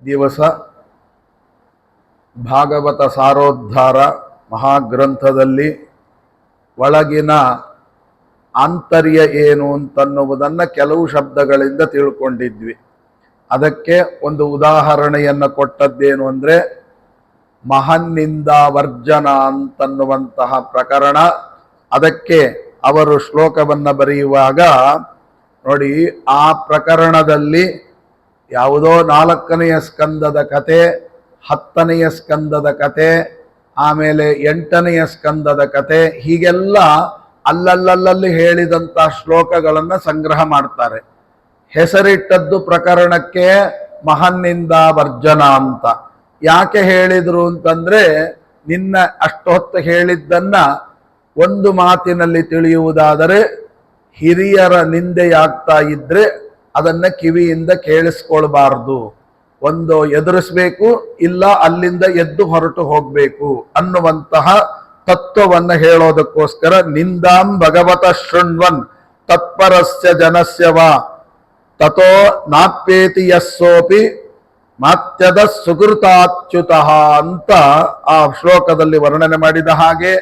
ದಿವಸ ಭಾಗವತ ಸಾರೋದ್ಧಾರ ಮಹಾಗ್ರಂಥದಲ್ಲಿ ಒಳಗಿನ ಆಂತರ್ಯ ಏನು ಅಂತನ್ನುವುದನ್ನು ಕೆಲವು ಶಬ್ದಗಳಿಂದ ತಿಳ್ಕೊಂಡಿದ್ವಿ. ಅದಕ್ಕೆ ಒಂದು ಉದಾಹರಣೆಯನ್ನು ಕೊಟ್ಟದ್ದೇನು ಅಂದರೆ ಮಹನ್ನಿಂದ ವರ್ಜನ ಅಂತನ್ನುವಂತಹ ಪ್ರಕರಣ. ಅದಕ್ಕೆ ಅವರು ಶ್ಲೋಕವನ್ನು ಬರೆಯುವಾಗ ನೋಡಿ, ಆ ಪ್ರಕರಣದಲ್ಲಿ ಯಾವುದೋ 4ನೆಯ ಸ್ಕಂದದ ಕತೆ, 10ನೆಯ ಸ್ಕಂದದ ಕತೆ, ಆಮೇಲೆ 8ನೆಯ ಸ್ಕಂದದ ಕತೆ, ಹೀಗೆಲ್ಲ ಅಲ್ಲಲ್ಲಲ್ಲಿ ಹೇಳಿದಂಥ ಶ್ಲೋಕಗಳನ್ನು ಸಂಗ್ರಹ ಮಾಡ್ತಾರೆ. ಹೆಸರಿಟ್ಟದ್ದು ಪ್ರಕರಣಕ್ಕೆ ಮಹನ್ನಿಂದ ವರ್ಜನ ಅಂತ. ಯಾಕೆ ಹೇಳಿದ್ರು ಅಂತಂದ್ರೆ, ನಿನ್ನ ಅಷ್ಟೊತ್ತು ಹೇಳಿದ್ದನ್ನ ಒಂದು ಮಾತಿನಲ್ಲಿ ತಿಳಿಯುವುದಾದರೆ ಹಿರಿಯರ ನಿಂದೆಯಾಗ್ತಾ ಇದ್ರೆ ಅದನ್ನ ಕಿವಿಯಿಂದ ಕೇಳಿಸ್ಕೊಳ್ಬಾರ್ದು. ಒಂದು ಎದುರಿಸ್ಬೇಕು, ಇಲ್ಲ ಅಲ್ಲಿಂದ ಎದ್ದು ಹೊರಟು ಹೋಗ್ಬೇಕು ಅನ್ನುವಂತಹ ತತ್ವವನ್ನು ಹೇಳೋದಕ್ಕೋಸ್ಕರ ನಿಂದಾಂ ಭಗವತ ಶೃಣ್ವನ್ ತತ್ಪರಸ್ಯ ಜನಸ್ಯವ ತಥೋ ನಾಪ್ಯೇತಿ ಯಸ್ಸೋಪಿ ಮಾತ್ಯದ ಸುಕೃತಾಚ್ಯುತಃ ಅಂತ ಆ ಶ್ಲೋಕದಲ್ಲಿ ವರ್ಣನೆ ಮಾಡಿದ ಹಾಗೆ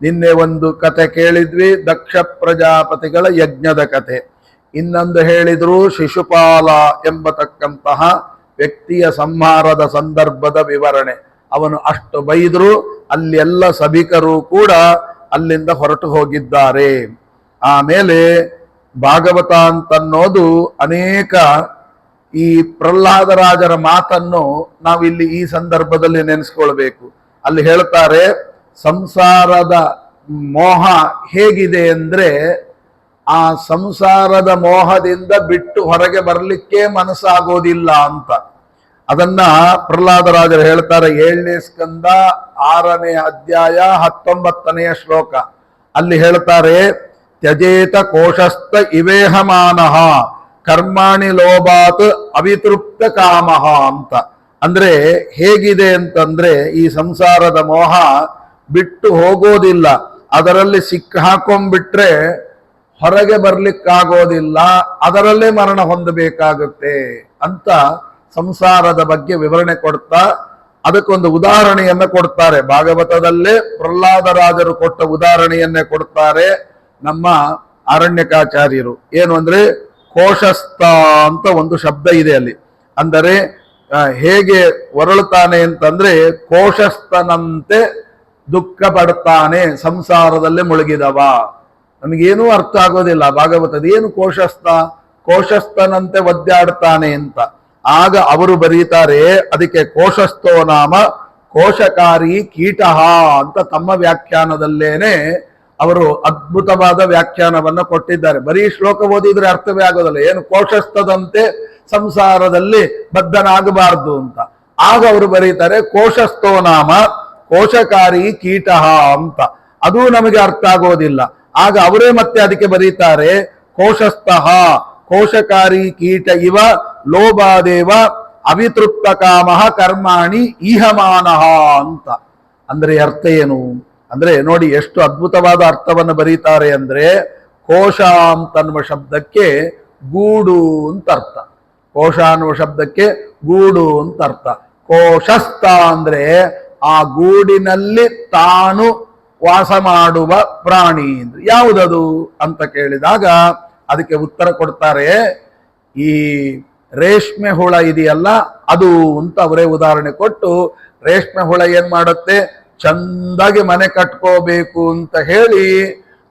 ನಿನ್ನೆ ಒಂದು ಕತೆ ಕೇಳಿದ್ವಿ, ದಕ್ಷ ಪ್ರಜಾಪತಿಗಳ ಯಜ್ಞದ ಕತೆ. ಇನ್ನೊಂದು ಹೇಳಿದ್ರು ಶಿಶುಪಾಲ ಎಂಬತಕ್ಕಂತಹ ವ್ಯಕ್ತಿಯ ಸಂಹಾರದ ಸಂದರ್ಭದ ವಿವರಣೆ. ಅವನು ಅಷ್ಟು ಬೈದ್ರು, ಅಲ್ಲಿ ಎಲ್ಲ ಸಭಿಕರು ಕೂಡ ಅಲ್ಲಿಂದ ಹೊರಟು ಹೋಗಿದ್ದಾರೆ. ಆಮೇಲೆ ಭಾಗವತ ಅಂತನ್ನೋದು ಅನೇಕ ಈ ಪ್ರಹ್ಲಾದರಾಜರ ಮಾತನ್ನು ನಾವಿಲ್ಲಿ ಈ ಸಂದರ್ಭದಲ್ಲಿ ನೆನೆಸ್ಕೊಳ್ಬೇಕು. ಅಲ್ಲಿ ಹೇಳ್ತಾರೆ, ಸಂಸಾರದ ಮೋಹ ಹೇಗಿದೆ ಅಂದ್ರೆ ಆ ಸಂಸಾರದ ಮೋಹದಿಂದ ಬಿಟ್ಟು ಹೊರಗೆ ಬರಲಿಕ್ಕೆ ಮನಸ್ಸಾಗೋದಿಲ್ಲ ಅಂತ. ಅದನ್ನ ಪ್ರಹ್ಲಾದರಾಜರು ಹೇಳ್ತಾರೆ 7ನೇ ಸ್ಕಂದ 6ನೇ ಅಧ್ಯಾಯ 19ನೆಯ ಶ್ಲೋಕ. ಅಲ್ಲಿ ಹೇಳ್ತಾರೆ, ತ್ಯಜೇತ ಕೋಶಸ್ಥ ಇವೇಹಮಾನಃ ಕರ್ಮಾಣಿ ಲೋಭಾತ್ ಅವಿತೃಪ್ತ ಕಾಮಃ ಅಂತ. ಅಂದ್ರೆ ಹೇಗಿದೆ ಅಂತಂದ್ರೆ ಈ ಸಂಸಾರದ ಮೋಹ ಬಿಟ್ಟು ಹೋಗೋದಿಲ್ಲ, ಅದರಲ್ಲಿ ಹಾಕೊಂಡ್ಬಿಟ್ರೆ ಹೊರಗೆ ಬರ್ಲಿಕ್ಕಾಗೋದಿಲ್ಲ, ಅದರಲ್ಲೇ ಮರಣ ಹೊಂದಬೇಕಾಗುತ್ತೆ ಅಂತ ಸಂಸಾರದ ಬಗ್ಗೆ ವಿವರಣೆ ಕೊಡ್ತಾ ಅದಕ್ಕೊಂದು ಉದಾಹರಣೆಯನ್ನ ಕೊಡ್ತಾರೆ. ಭಾಗವತದಲ್ಲೇ ಪ್ರಹ್ಲಾದರಾಜರು ಕೊಟ್ಟ ಉದಾಹರಣೆಯನ್ನೇ ಕೊಡ್ತಾರೆ ನಮ್ಮ ಅರಣ್ಯಕಾಚಾರ್ಯರು. ಏನು ಅಂದ್ರೆ ಕೋಶಸ್ಥ ಅಂತ ಒಂದು ಶಬ್ದ ಇದೆ ಅಲ್ಲಿ. ಅಂದರೆ ಹೇಗೆ ಹೊರಳುತ್ತಾನೆ ಅಂತಂದ್ರೆ ಕೋಶಸ್ಥನಂತೆ ದುಃಖ ಪಡ್ತಾನೆ ಸಂಸಾರದಲ್ಲೇ ಮುಳುಗಿದವ. ನಮಗೇನೂ ಅರ್ಥ ಆಗೋದಿಲ್ಲ ಭಾಗವತದ ಏನು ಕೋಶಸ್ಥನಂತೆ ಒದ್ದಾಡ್ತಾನೆ ಅಂತ. ಆಗ ಅವರು ಬರೀತಾರೆ, ಅದಕ್ಕೆ ಕೋಶಸ್ಥೋ ನಾಮ ಕೋಶಕಾರಿ ಕೀಟಃ ಅಂತ ತಮ್ಮ ವ್ಯಾಖ್ಯಾನದಲ್ಲೇನೆ ಅವರು ಅದ್ಭುತವಾದ ವ್ಯಾಖ್ಯಾನವನ್ನ ಕೊಟ್ಟಿದ್ದಾರೆ. ಬರೀ ಶ್ಲೋಕ ಓದಿದ್ರೆ ಅರ್ಥವೇ ಆಗೋದಿಲ್ಲ. ಏನು ಕೋಶಸ್ಥದಂತೆ ಸಂಸಾರದಲ್ಲಿ ಬದ್ಧನಾಗಬಾರ್ದು ಅಂತ. ಆಗ ಅವರು ಬರೀತಾರೆ ಕೋಶಸ್ಥೋ ನಾಮ ಕೋಶಕಾರಿ ಕೀಟಃ ಅಂತ. ಅದು ನಮಗೆ ಅರ್ಥ ಆಗೋದಿಲ್ಲ. ಆಗ ಅವರೇ ಮತ್ತೆ ಅದಕ್ಕೆ ಬರೀತಾರೆ ಕೋಶಸ್ಥಃ ಕೋಶಕಾರಿ ಕೀಟ ಇವ ಲೋಭಾದೇವ ಅವಿತೃಪ್ತ ಕಾಮಃ ಕರ್ಮಾಣಿ ಈಹಮಾನಃ ಅಂತ. ಅಂದ್ರೆ ಅರ್ಥ ಏನು ಅಂದ್ರೆ ನೋಡಿ ಎಷ್ಟು ಅದ್ಭುತವಾದ ಅರ್ಥವನ್ನು ಬರೀತಾರೆ ಅಂದ್ರೆ, ಕೋಶ ಅಂತನ್ನುವ ಶಬ್ದಕ್ಕೆ ಗೂಡು ಅಂತ ಅರ್ಥ. ಕೋಶ ಅನ್ನುವ ಶಬ್ದಕ್ಕೆ ಗೂಡು ಅಂತ ಅರ್ಥ. ಕೋಶಸ್ಥ ಅಂದ್ರೆ ಆ ಗೂಡಿನಲ್ಲಿ ತಾನು ವಾಸ ಮಾಡುವ ಪ್ರಾಣಿ ಅಂದ್ರೆ ಯಾವುದದು ಅಂತ ಕೇಳಿದಾಗ ಅದಕ್ಕೆ ಉತ್ತರ ಕೊಡ್ತಾರೆ, ಈ ರೇಷ್ಮೆ ಹುಳ ಇದೆಯಲ್ಲ ಅದು ಅಂತ ಅವರೇ ಉದಾಹರಣೆ ಕೊಟ್ಟು, ರೇಷ್ಮೆ ಹುಳ ಏನ್ ಮಾಡುತ್ತೆ, ಚಂದಾಗಿ ಮನೆ ಕಟ್ಕೋಬೇಕು ಅಂತ ಹೇಳಿ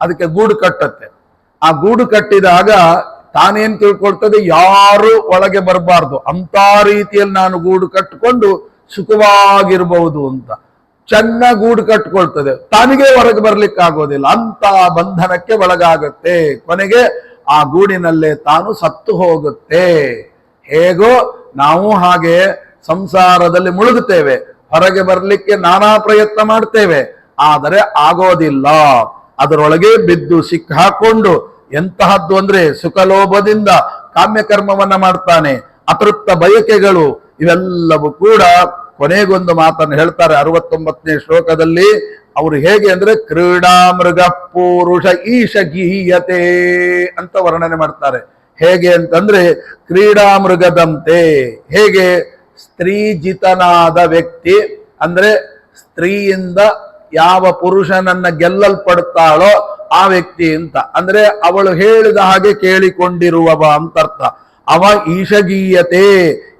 ಅದಕ್ಕೆ ಗೂಡು ಕಟ್ಟತ್ತೆ. ಆ ಗೂಡು ಕಟ್ಟಿದಾಗ ತಾನೇನ್ ತಿಳ್ಕೊಳ್ತದೆ, ಯಾರು ಒಳಗೆ ಬರಬಾರ್ದು ಅಂತ ರೀತಿಯಲ್ಲಿ ನಾನು ಗೂಡು ಕಟ್ಟಿಕೊಂಡು ಸುಖವಾಗಿರ್ಬಹುದು ಅಂತ ಚೆನ್ನಾಗಿ ಗೂಡು ಕಟ್ಕೊಳ್ತದೆ. ತಾನಿಗೆ ಹೊರಗೆ ಬರ್ಲಿಕ್ಕೆ ಆಗೋದಿಲ್ಲ, ಅಂತ ಬಂಧನಕ್ಕೆ ಒಳಗಾಗುತ್ತೆ. ಕೊನೆಗೆ ಆ ಗೂಡಿನಲ್ಲೇ ತಾನು ಸತ್ತು ಹೋಗುತ್ತೆ. ಹೇಗೋ ನಾವು ಹಾಗೆ ಸಂಸಾರದಲ್ಲಿ ಮುಳುಗುತ್ತೇವೆ, ಹೊರಗೆ ಬರ್ಲಿಕ್ಕೆ ನಾನಾ ಪ್ರಯತ್ನ ಮಾಡ್ತೇವೆ, ಆದರೆ ಆಗೋದಿಲ್ಲ. ಅದರೊಳಗೆ ಬಿದ್ದು ಸಿಕ್ಕಾಕೊಂಡು ಎಂತಹದ್ದು ಅಂದ್ರೆ ಸುಖಲೋಭದಿಂದ ಕಾಮ್ಯಕರ್ಮವನ್ನ ಮಾಡ್ತಾನೆ. ಅತೃಪ್ತ ಬಯಕೆಗಳು ಇವೆಲ್ಲವೂ ಕೂಡ ಕೊನೆಗೊಂದು ಮಾತನ್ನು ಹೇಳ್ತಾರೆ 69ನೇ ಶ್ಲೋಕದಲ್ಲಿ. ಅವರು ಹೇಗೆ ಅಂದ್ರೆ ಕ್ರೀಡಾ ಮೃಗ ಪೂರುಷ ಈಶ ಗೀಯತೆ ಅಂತ ವರ್ಣನೆ ಮಾಡ್ತಾರೆ. ಹೇಗೆ ಅಂತಂದ್ರೆ ಕ್ರೀಡಾ ಮೃಗದಂತೆ. ಹೇಗೆ ಸ್ತ್ರೀಜಿತನಾದ ವ್ಯಕ್ತಿ, ಅಂದ್ರೆ ಸ್ತ್ರೀಯಿಂದ ಯಾವ ಪುರುಷನನ್ನ ಗೆಲ್ಲಲ್ಪಡ್ತಾಳೋ ಆ ವ್ಯಕ್ತಿ ಅಂತ, ಅಂದ್ರೆ ಅವಳು ಹೇಳಿದ ಹಾಗೆ ಕೇಳಿಕೊಂಡಿರುವವ ಅಂತರ್ಥ. ಅವ ಈಶಗೀಯತೆ,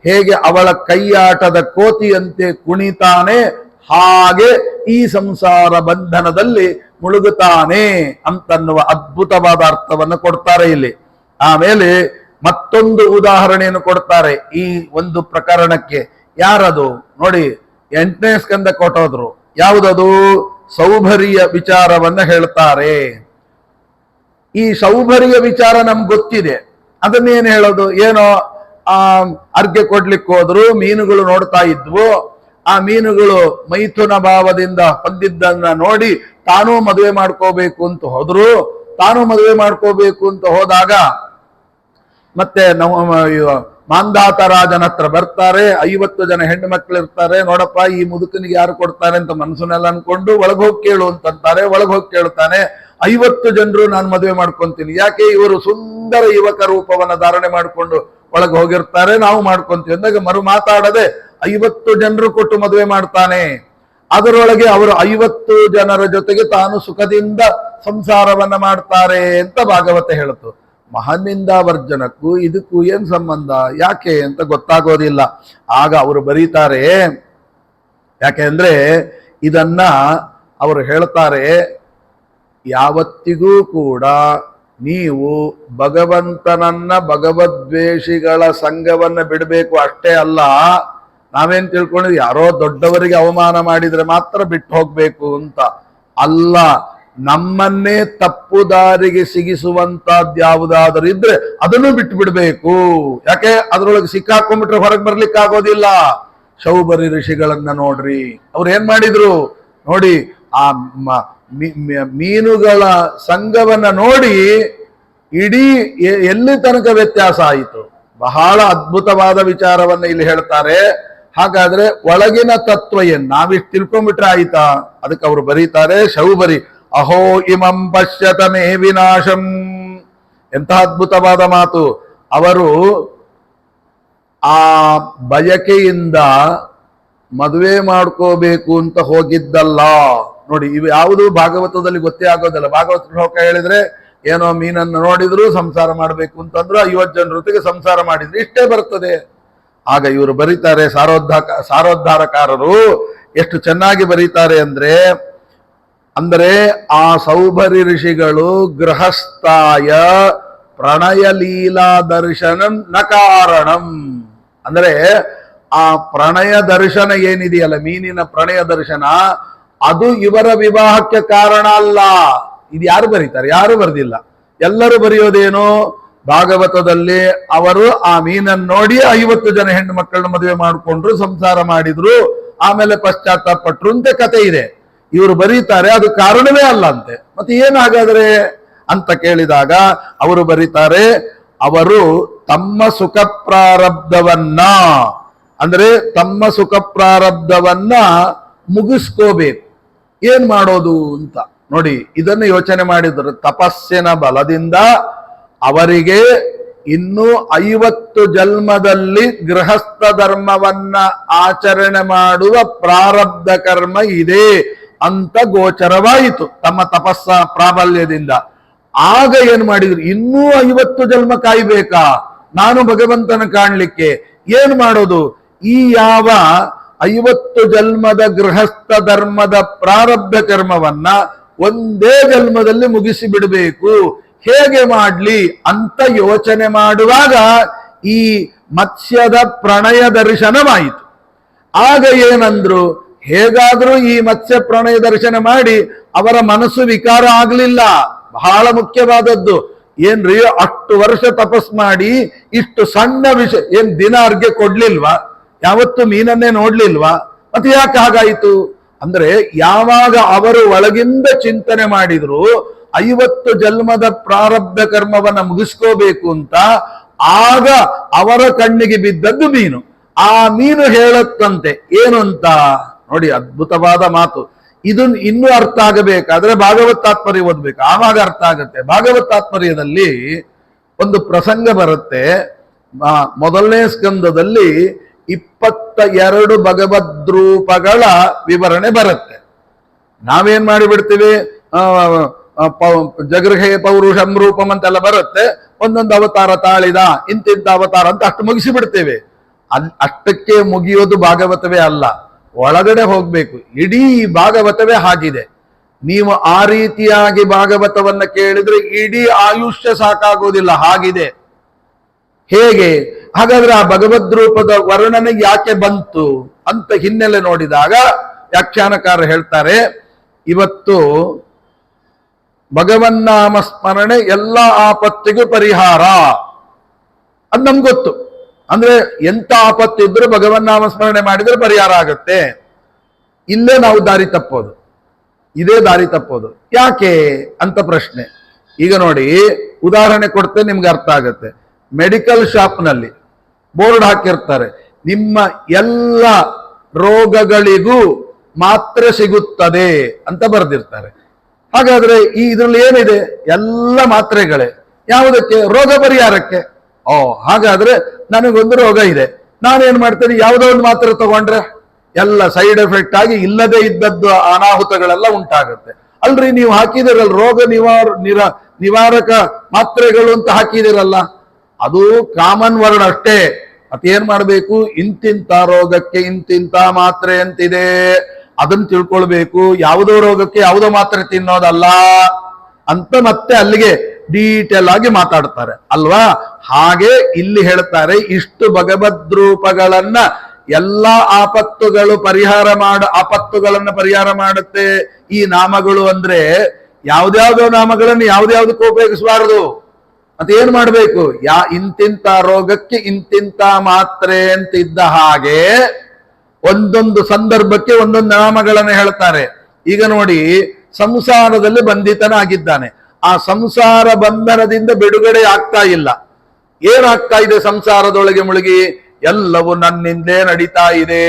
ಹೇಗೆ ಅವಳ ಕೈಯಾಟದ ಕೋತಿಯಂತೆ ಕುಣಿತಾನೆ ಹಾಗೆ ಈ ಸಂಸಾರ ಬಂಧನದಲ್ಲಿ ಮುಳುಗುತ್ತಾನೆ ಅಂತನ್ನುವ ಅದ್ಭುತವಾದ ಅರ್ಥವನ್ನು ಕೊಡ್ತಾರೆ ಇಲ್ಲಿ. ಆಮೇಲೆ ಮತ್ತೊಂದು ಉದಾಹರಣೆಯನ್ನು ಕೊಡ್ತಾರೆ ಈ ಒಂದು ಪ್ರಕರಣಕ್ಕೆ. ಯಾರದು ನೋಡಿ, 8ನೇ ಸ್ಕಂದ ಕೊಟ್ಟೋದ್ರು. ಯಾವುದದು? ಸೌಭರಿಯ ವಿಚಾರವನ್ನ ಹೇಳ್ತಾರೆ. ಈ ಸೌಭರಿಯ ವಿಚಾರ ನಮ್ಗೆ ಗೊತ್ತಿದೆ. ಅದನ್ನೇನು ಹೇಳೋದು? ಏನೋ ಅರ್ಘ್ಯ ಕೊಡ್ಲಿಕ್ಕೆ ಹೋದ್ರು, ಮೀನುಗಳು ನೋಡ್ತಾ ಇದ್ವು. ಆ ಮೀನುಗಳು ಮೈಥುನ ಭಾವದಿಂದ ಹೊಂದಿದ್ದನ್ನ ನೋಡಿ ತಾನೂ ಮದುವೆ ಮಾಡ್ಕೋಬೇಕು ಅಂತ ಹೋದ್ರು. ತಾನು ಮದುವೆ ಮಾಡ್ಕೋಬೇಕು ಅಂತ ಹೋದಾಗ ಮತ್ತೆ ಮಾಂಧಾತ ರಾಜನ ಹತ್ರ ಬರ್ತಾರೆ. 50 ಜನ ಹೆಣ್ಣು ಮಕ್ಕಳು ಇರ್ತಾರೆ. ನೋಡಪ್ಪ, ಈ ಮುದುಕನಿಗೆ ಯಾರು ಕೊಡ್ತಾರೆ ಅಂತ ಮನಸ್ಸಿನಲ್ಲಿ ಅನ್ಕೊಂಡು ಒಳಗೋಗಿ ಕೇಳು ಅಂತಂತಾರೆ. ಒಳಗೋಗಿ ಕೇಳ್ತಾನೆ. 50 ಜನರು ನಾನು ಮದುವೆ ಮಾಡ್ಕೊಂತೀನಿ. ಯಾಕೆ? ಇವರು ಸುಂದರ ಯುವಕ ರೂಪವನ್ನ ಧಾರಣೆ ಮಾಡಿಕೊಂಡು ಒಳಗೆ ಹೋಗಿರ್ತಾರೆ, ನಾವು ಮಾಡ್ಕೊಂತೀವಿ ಅಂದಾಗ ಮರು ಮಾತಾಡದೆ 50 ಜನರು ಕೊಟ್ಟು ಮದುವೆ ಮಾಡ್ತಾನೆ. ಅದರೊಳಗೆ ಅವರು 50 ಜನರ ಜೊತೆಗೆ ತಾನು ಸುಖದಿಂದ ಸಂಸಾರವನ್ನ ಮಾಡ್ತಾರೆ ಅಂತ ಭಾಗವತ ಹೇಳ್ತು. ಮಹಾನಿಂದಾವರ್ಜನಕ್ಕೂ ಇದಕ್ಕೂ ಏನ್ ಸಂಬಂಧ, ಯಾಕೆ ಅಂತ ಗೊತ್ತಾಗೋದಿಲ್ಲ. ಆಗ ಅವರು ಬರೀತಾರೆ. ಯಾಕೆಂದ್ರೆ ಇದನ್ನ ಅವರು ಹೇಳ್ತಾರೆ, ಯಾವತ್ತಿಗೂ ಕೂಡ ನೀವು ಭಗವಂತನನ್ನ ಭಗವದ್ವೇಷಿಗಳ ಸಂಘವನ್ನ ಬಿಡಬೇಕು ಅಷ್ಟೇ ಅಲ್ಲ. ನಾವೇನ್ ತಿಳ್ಕೊಂಡಿದ್ವಿ, ಯಾರೋ ದೊಡ್ಡವರಿಗೆ ಅವಮಾನ ಮಾಡಿದ್ರೆ ಮಾತ್ರ ಬಿಟ್ಟು ಹೋಗ್ಬೇಕು ಅಂತ ಅಲ್ಲ. ನಮ್ಮನ್ನೇ ತಪ್ಪು ದಾರಿಗೆ ಸಿಗಿಸುವಂತಹದ್ದು ಯಾವುದಾದರೂ ಇದ್ರೆ ಅದನ್ನು ಬಿಟ್ಟು ಬಿಡ್ಬೇಕು. ಯಾಕೆ? ಅದರೊಳಗೆ ಸಿಕ್ಕಾಕೊಂಡ್ಬಿಟ್ರೆ ಹೊರಗೆ ಬರ್ಲಿಕ್ಕೆ ಆಗೋದಿಲ್ಲ. ಶೌಬರಿ ಋಷಿಗಳನ್ನ ನೋಡ್ರಿ, ಅವ್ರು ಏನ್ ಮಾಡಿದ್ರು ನೋಡಿ. ಆ ಮೀನುಗಳ ಸಂಘವನ್ನ ನೋಡಿ ಇಡೀ ಎಲ್ಲಿ ತನಕ ವ್ಯತ್ಯಾಸ ಆಯಿತು. ಬಹಳ ಅದ್ಭುತವಾದ ವಿಚಾರವನ್ನ ಇಲ್ಲಿ ಹೇಳ್ತಾರೆ. ಹಾಗಾದ್ರೆ ಒಳಗಿನ ತತ್ವ ಏನ್ ನಾವಿಷ್ಟು ತಿಳ್ಕೊಂಡ್ಬಿಟ್ರೆ ಆಯ್ತಾ? ಅದಕ್ಕೆ ಅವರು ಬರೀತಾರೆ, ಶೌಬರಿ ಅಹೋ ಇಮಂ ಪಶ್ಯತ ಮೇ ವಿನಾಶಂ. ಎಂಥ ಅದ್ಭುತವಾದ ಮಾತು. ಅವರು ಆ ಬಯಕೆಯಿಂದ ಮದುವೆ ಮಾಡ್ಕೋಬೇಕು ಅಂತ ಹೋಗಿದ್ದಲ್ಲ ನೋಡಿ. ಇವು ಯಾವುದು ಭಾಗವತದಲ್ಲಿ ಗೊತ್ತೇ ಆಗೋದಿಲ್ಲ. ಭಾಗವತ ಶ್ಲೋಕ ಹೇಳಿದ್ರೆ ಏನೋ ಮೀನನ್ನು ನೋಡಿದ್ರು ಸಂಸಾರ ಮಾಡ್ಬೇಕು ಅಂತಂದ್ರು, 50 ಜನರ ಜೊತೆಗೆ ಸಂಸಾರ ಮಾಡಿದ್ರು, ಇಷ್ಟೇ ಬರ್ತದೆ. ಆಗ ಇವರು ಬರೀತಾರೆ, ಸಾರೋದ್ಧಾರಕಾರರು ಎಷ್ಟು ಚೆನ್ನಾಗಿ ಬರೀತಾರೆ ಅಂದ್ರೆ ಆ ಸೌಭರಿ ಋಷಿಗಳು ಗೃಹಸ್ಥಾಯ ಪ್ರಣಯ ಲೀಲಾ ದರ್ಶನಂ ನ ಕಾರಣಂ. ಅಂದ್ರೆ ಆ ಪ್ರಣಯ ದರ್ಶನ ಏನಿದೆಯಲ್ಲ, ಮೀನಿನ ಪ್ರಣಯ ದರ್ಶನ, ಅದು ಇವರ ವಿವಾಹಕ್ಕೆ ಕಾರಣ ಅಲ್ಲ. ಇದು ಯಾರು ಬರೀತಾರೆ? ಯಾರು ಬರೆದಿಲ್ಲ. ಎಲ್ಲರೂ ಬರೆಯೋದೇನು? ಭಾಗವತದಲ್ಲಿ ಅವರು ಆ ಮೀನನ್ನು ನೋಡಿ 50 ಜನ ಹೆಣ್ಣು ಮಕ್ಕಳನ್ನ ಮದುವೆ ಮಾಡಿಕೊಂಡ್ರು, ಸಂಸಾರ ಮಾಡಿದ್ರು, ಆಮೇಲೆ ಪಶ್ಚಾತ್ತಾಪಟ್ರು ಅಂತ ಕತೆ ಇದೆ. ಇವರು ಬರೀತಾರೆ ಅದು ಕಾರಣವೇ ಅಲ್ಲ ಅಂತೆ. ಮತ್ತೆ ಏನಾಗಾದ್ರೆ ಅಂತ ಕೇಳಿದಾಗ ಅವರು ಬರೀತಾರೆ, ಅವರು ತಮ್ಮ ಸುಖ ಪ್ರಾರಬ್ಧವನ್ನ, ಅಂದ್ರೆ ತಮ್ಮ ಸುಖ ಪ್ರಾರಬ್ಧವನ್ನ ಮುಗಿಸ್ಕೋಬೇಕು. ಏನ್ ಮಾಡೋದು ಅಂತ ನೋಡಿ. ಇದನ್ನು ಯೋಚನೆ ಮಾಡಿದ್ರು. ತಪಸ್ಸಿನ ಬಲದಿಂದ ಅವರಿಗೆ ಇನ್ನು 50 ಜನ್ಮದಲ್ಲಿ ಗೃಹಸ್ಥ ಧರ್ಮವನ್ನ ಆಚರಣೆ ಮಾಡುವ ಪ್ರಾರಬ್ಧ ಕರ್ಮ ಇದೆ ಅಂತ ಗೋಚರವಾಯಿತು ತಮ್ಮ ತಪಸ್ಸ ಪ್ರಾಬಲ್ಯದಿಂದ. ಆಗ ಏನ್ ಮಾಡಿದ್ರು? ಇನ್ನೂ 50 ಜನ್ಮ ಕಾಯ್ಬೇಕಾ ನಾನು ಭಗವಂತನ ಕಾಣ್ಲಿಕ್ಕೆ? ಏನ್ ಮಾಡೋದು? ಈ ಯಾವ 50 ಜನ್ಮದ ಗೃಹಸ್ಥ ಧರ್ಮದ ಪ್ರಾರಬ್ಧ ಕರ್ಮವನ್ನ ಒಂದೇ ಜನ್ಮದಲ್ಲಿ ಮುಗಿಸಿ ಬಿಡಬೇಕು. ಹೇಗೆ ಮಾಡ್ಲಿ ಅಂತ ಯೋಚನೆ ಮಾಡುವಾಗ ಈ ಮತ್ಸ್ಯದ ಪ್ರಣಯ ದರ್ಶನವಾಯಿತು. ಆಗ ಏನಂದ್ರು? ಹೇಗಾದ್ರೂ ಈ ಮತ್ಸ್ಯ ಪ್ರಣಯ ದರ್ಶನ ಮಾಡಿ ಅವರ ಮನಸ್ಸು ವಿಕಾರ ಆಗ್ಲಿಲ್ಲ. ಬಹಳ ಮುಖ್ಯವಾದದ್ದು ಏನ್ರಿ, ಅಷ್ಟು ವರ್ಷ ತಪಸ್ ಮಾಡಿ ಇಷ್ಟು ಸಣ್ಣ ವಿಷಯ ಏನ್ ದಿನ ಅರ್ಘ್ಯ ಕೊಡ್ಲಿಲ್ವಾ? ಯಾವತ್ತು ಮೀನನ್ನೇ ನೋಡ್ಲಿಲ್ವಾ? ಮತ್ತೆ ಯಾಕೆ ಹಾಗಾಯಿತು ಅಂದ್ರೆ, ಯಾವಾಗ ಅವರು ಒಳಗಿಂದ ಚಿಂತನೆ ಮಾಡಿದ್ರು 50 ಜನ್ಮದ ಪ್ರಾರಬ್ಧ ಕರ್ಮವನ್ನ ಮುಗಿಸ್ಕೋಬೇಕು ಅಂತ, ಆಗ ಅವರ ಕಣ್ಣಿಗೆ ಬಿದ್ದದ್ದು ಮೀನು. ಆ ಮೀನು ಹೇಳತ್ತಂತೆ ಏನು ಅಂತ ನೋಡಿ. ಅದ್ಭುತವಾದ ಮಾತು. ಇದನ್ನು ಇನ್ನೂ ಅರ್ಥ ಆಗಬೇಕಾದ್ರೆ ಭಾಗವತ್ ತಾತ್ಪರ್ಯ ಓದ್ಬೇಕು, ಆವಾಗ ಅರ್ಥ ಆಗುತ್ತೆ. ಭಾಗವತ್ ತಾತ್ಪರ್ಯದಲ್ಲಿ ಒಂದು ಪ್ರಸಂಗ ಬರುತ್ತೆ. ಮೊದಲನೇ ಸ್ಕಂದದಲ್ಲಿ 22 ಭಗವದ್ರೂಪಗಳ ವಿವರಣೆ ಬರುತ್ತೆ. ನಾವೇನ್ ಮಾಡಿಬಿಡ್ತೀವಿ, ಜಗೃಹೇ ಪೌರುಷಂ ರೂಪಂ ಅಂತೆಲ್ಲ ಬರುತ್ತೆ, ಒಂದೊಂದು ಅವತಾರ ತಾಳಿದ, ಇಂತಿಂತ ಅವತಾರ ಅಂತ ಅಷ್ಟು ಮುಗಿಸಿ ಬಿಡ್ತೇವೆ. ಅಷ್ಟಕ್ಕೆ ಮುಗಿಯೋದು ಭಾಗವತವೇ ಅಲ್ಲ, ಒಳಗಡೆ ಹೋಗ್ಬೇಕು. ಇಡೀ ಭಾಗವತವೇ ಹಾಗಿದೆ. ನೀವು ಆ ರೀತಿಯಾಗಿ ಭಾಗವತವನ್ನ ಕೇಳಿದ್ರೆ ಇಡೀ ಆಯುಷ್ಯ ಸಾಕಾಗೋದಿಲ್ಲ, ಹಾಗಿದೆ. ಹೇಗೆ? ಹಾಗಾದ್ರೆ ಆ ಭಗವದ್ರೂಪದ ವರ್ಣನೆ ಯಾಕೆ ಬಂತು ಅಂತ ಹಿನ್ನೆಲೆ ನೋಡಿದಾಗ ವ್ಯಾಖ್ಯಾನಕಾರರು ಹೇಳ್ತಾರೆ, ಇವತ್ತು ಭಗವನ್ನಾಮ ಸ್ಮರಣೆ ಎಲ್ಲ ಆಪತ್ತಿಗೂ ಪರಿಹಾರ ಅದು ನಮ್ಗೆ ಗೊತ್ತು. ಅಂದ್ರೆ ಎಂತ ಆಪತ್ತಿದ್ರೂ ಭಗವನ್ನಾಮ ಸ್ಮರಣೆ ಮಾಡಿದ್ರೆ ಪರಿಹಾರ ಆಗುತ್ತೆ. ಇಲ್ಲೇ ನಾವು ದಾರಿ ತಪ್ಪೋದು, ಇದೇ ದಾರಿ ತಪ್ಪೋದು. ಯಾಕೆ ಅಂತ ಪ್ರಶ್ನೆ. ಈಗ ನೋಡಿ, ಉದಾಹರಣೆ ಕೊಡ್ತೆ, ನಿಮ್ಗೆ ಅರ್ಥ ಆಗುತ್ತೆ. ಮೆಡಿಕಲ್ ಶಾಪ್ನಲ್ಲಿ ಬೋರ್ಡ್ ಹಾಕಿರ್ತಾರೆ, ನಿಮ್ಮ ಎಲ್ಲ ರೋಗಗಳಿಗೂ ಮಾತ್ರೆ ಸಿಗುತ್ತದೆ ಅಂತ ಬರೆದಿರ್ತಾರೆ. ಹಾಗಾದ್ರೆ ಇದ್ರಲ್ಲಿ ಏನಿದೆ? ಎಲ್ಲ ಮಾತ್ರೆಗಳೇ. ಯಾವುದಕ್ಕೆ? ರೋಗ ಪರಿಹಾರಕ್ಕೆ. ಹಾಗಾದ್ರೆ ನನಗೊಂದು ರೋಗ ಇದೆ, ನಾನೇನ್ ಮಾಡ್ತೇನೆ, ಯಾವುದೋ ಒಂದು ಮಾತ್ರೆ ತಗೊಂಡ್ರೆ ಎಲ್ಲ ಸೈಡ್ ಎಫೆಕ್ಟ್ ಆಗಿ ಇಲ್ಲದೆ ಇದ್ದದ್ದು ಅನಾಹುತಗಳೆಲ್ಲ ಉಂಟಾಗುತ್ತೆ. ಅಲ್ರಿ, ನೀವು ಹಾಕಿದಿರಲ್ಲ ರೋಗ ನಿವಾರಕ ಮಾತ್ರೆಗಳು ಅಂತ ಹಾಕಿದಿರಲ್ಲ, ಅದು ಕಾಮನ್ ವರ್ಡ್ ಅಷ್ಟೇ. ಮತ್ತೇನ್ ಮಾಡ್ಬೇಕು? ಇಂತಿಂತ ರೋಗಕ್ಕೆ ಇಂತಿಂತ ಮಾತ್ರೆ ಅಂತಿದೆ, ಅದನ್ನ ತಿಳ್ಕೊಳ್ಬೇಕು. ಯಾವುದೋ ರೋಗಕ್ಕೆ ಯಾವುದೋ ಮಾತ್ರೆ ತಿನ್ನೋದಲ್ಲ ಅಂತ ಮತ್ತೆ ಅಲ್ಲಿಗೆ ಡೀಟೇಲ್ ಆಗಿ ಮಾತಾಡ್ತಾರೆ ಅಲ್ವಾ? ಹಾಗೆ ಇಲ್ಲಿ ಹೇಳ್ತಾರೆ, ಇಷ್ಟು ಭಗವದ್ರೂಪಗಳನ್ನ ಎಲ್ಲಾ ಆಪತ್ತುಗಳನ್ನು ಪರಿಹಾರ ಮಾಡುತ್ತೆ ಈ ನಾಮಗಳು. ಅಂದ್ರೆ ಯಾವ್ದ್ಯಾವ್ದೋ ನಾಮಗಳನ್ನು ಯಾವ್ದ್ಯಾವ್ದಕ್ಕೂ ಉಪಯೋಗಿಸಬಾರದು. ಮತ್ತೆ ಏನ್ ಮಾಡ್ಬೇಕು? ಇಂತಿಂತ ರೋಗಕ್ಕೆ ಇಂತಿಂತ ಮಾತ್ರೆ ಅಂತ ಇದ್ದ ಹಾಗೆ ಒಂದೊಂದು ಸಂದರ್ಭಕ್ಕೆ ಒಂದೊಂದು ನಾಮಗಳನ್ನು ಹೇಳ್ತಾರೆ. ಈಗ ನೋಡಿ, ಸಂಸಾರದಲ್ಲಿ ಬಂಧಿತನಾಗಿದ್ದಾನೆ, ಆ ಸಂಸಾರ ಬಂಧನದಿಂದ ಬಿಡುಗಡೆ ಆಗ್ತಾ ಇಲ್ಲ. ಏನಾಗ್ತಾ ಇದೆ? ಸಂಸಾರದೊಳಗೆ ಮುಳುಗಿ ಎಲ್ಲವೂ ನನ್ನಿಂದಲೇ ನಡೀತಾ ಇದೆ.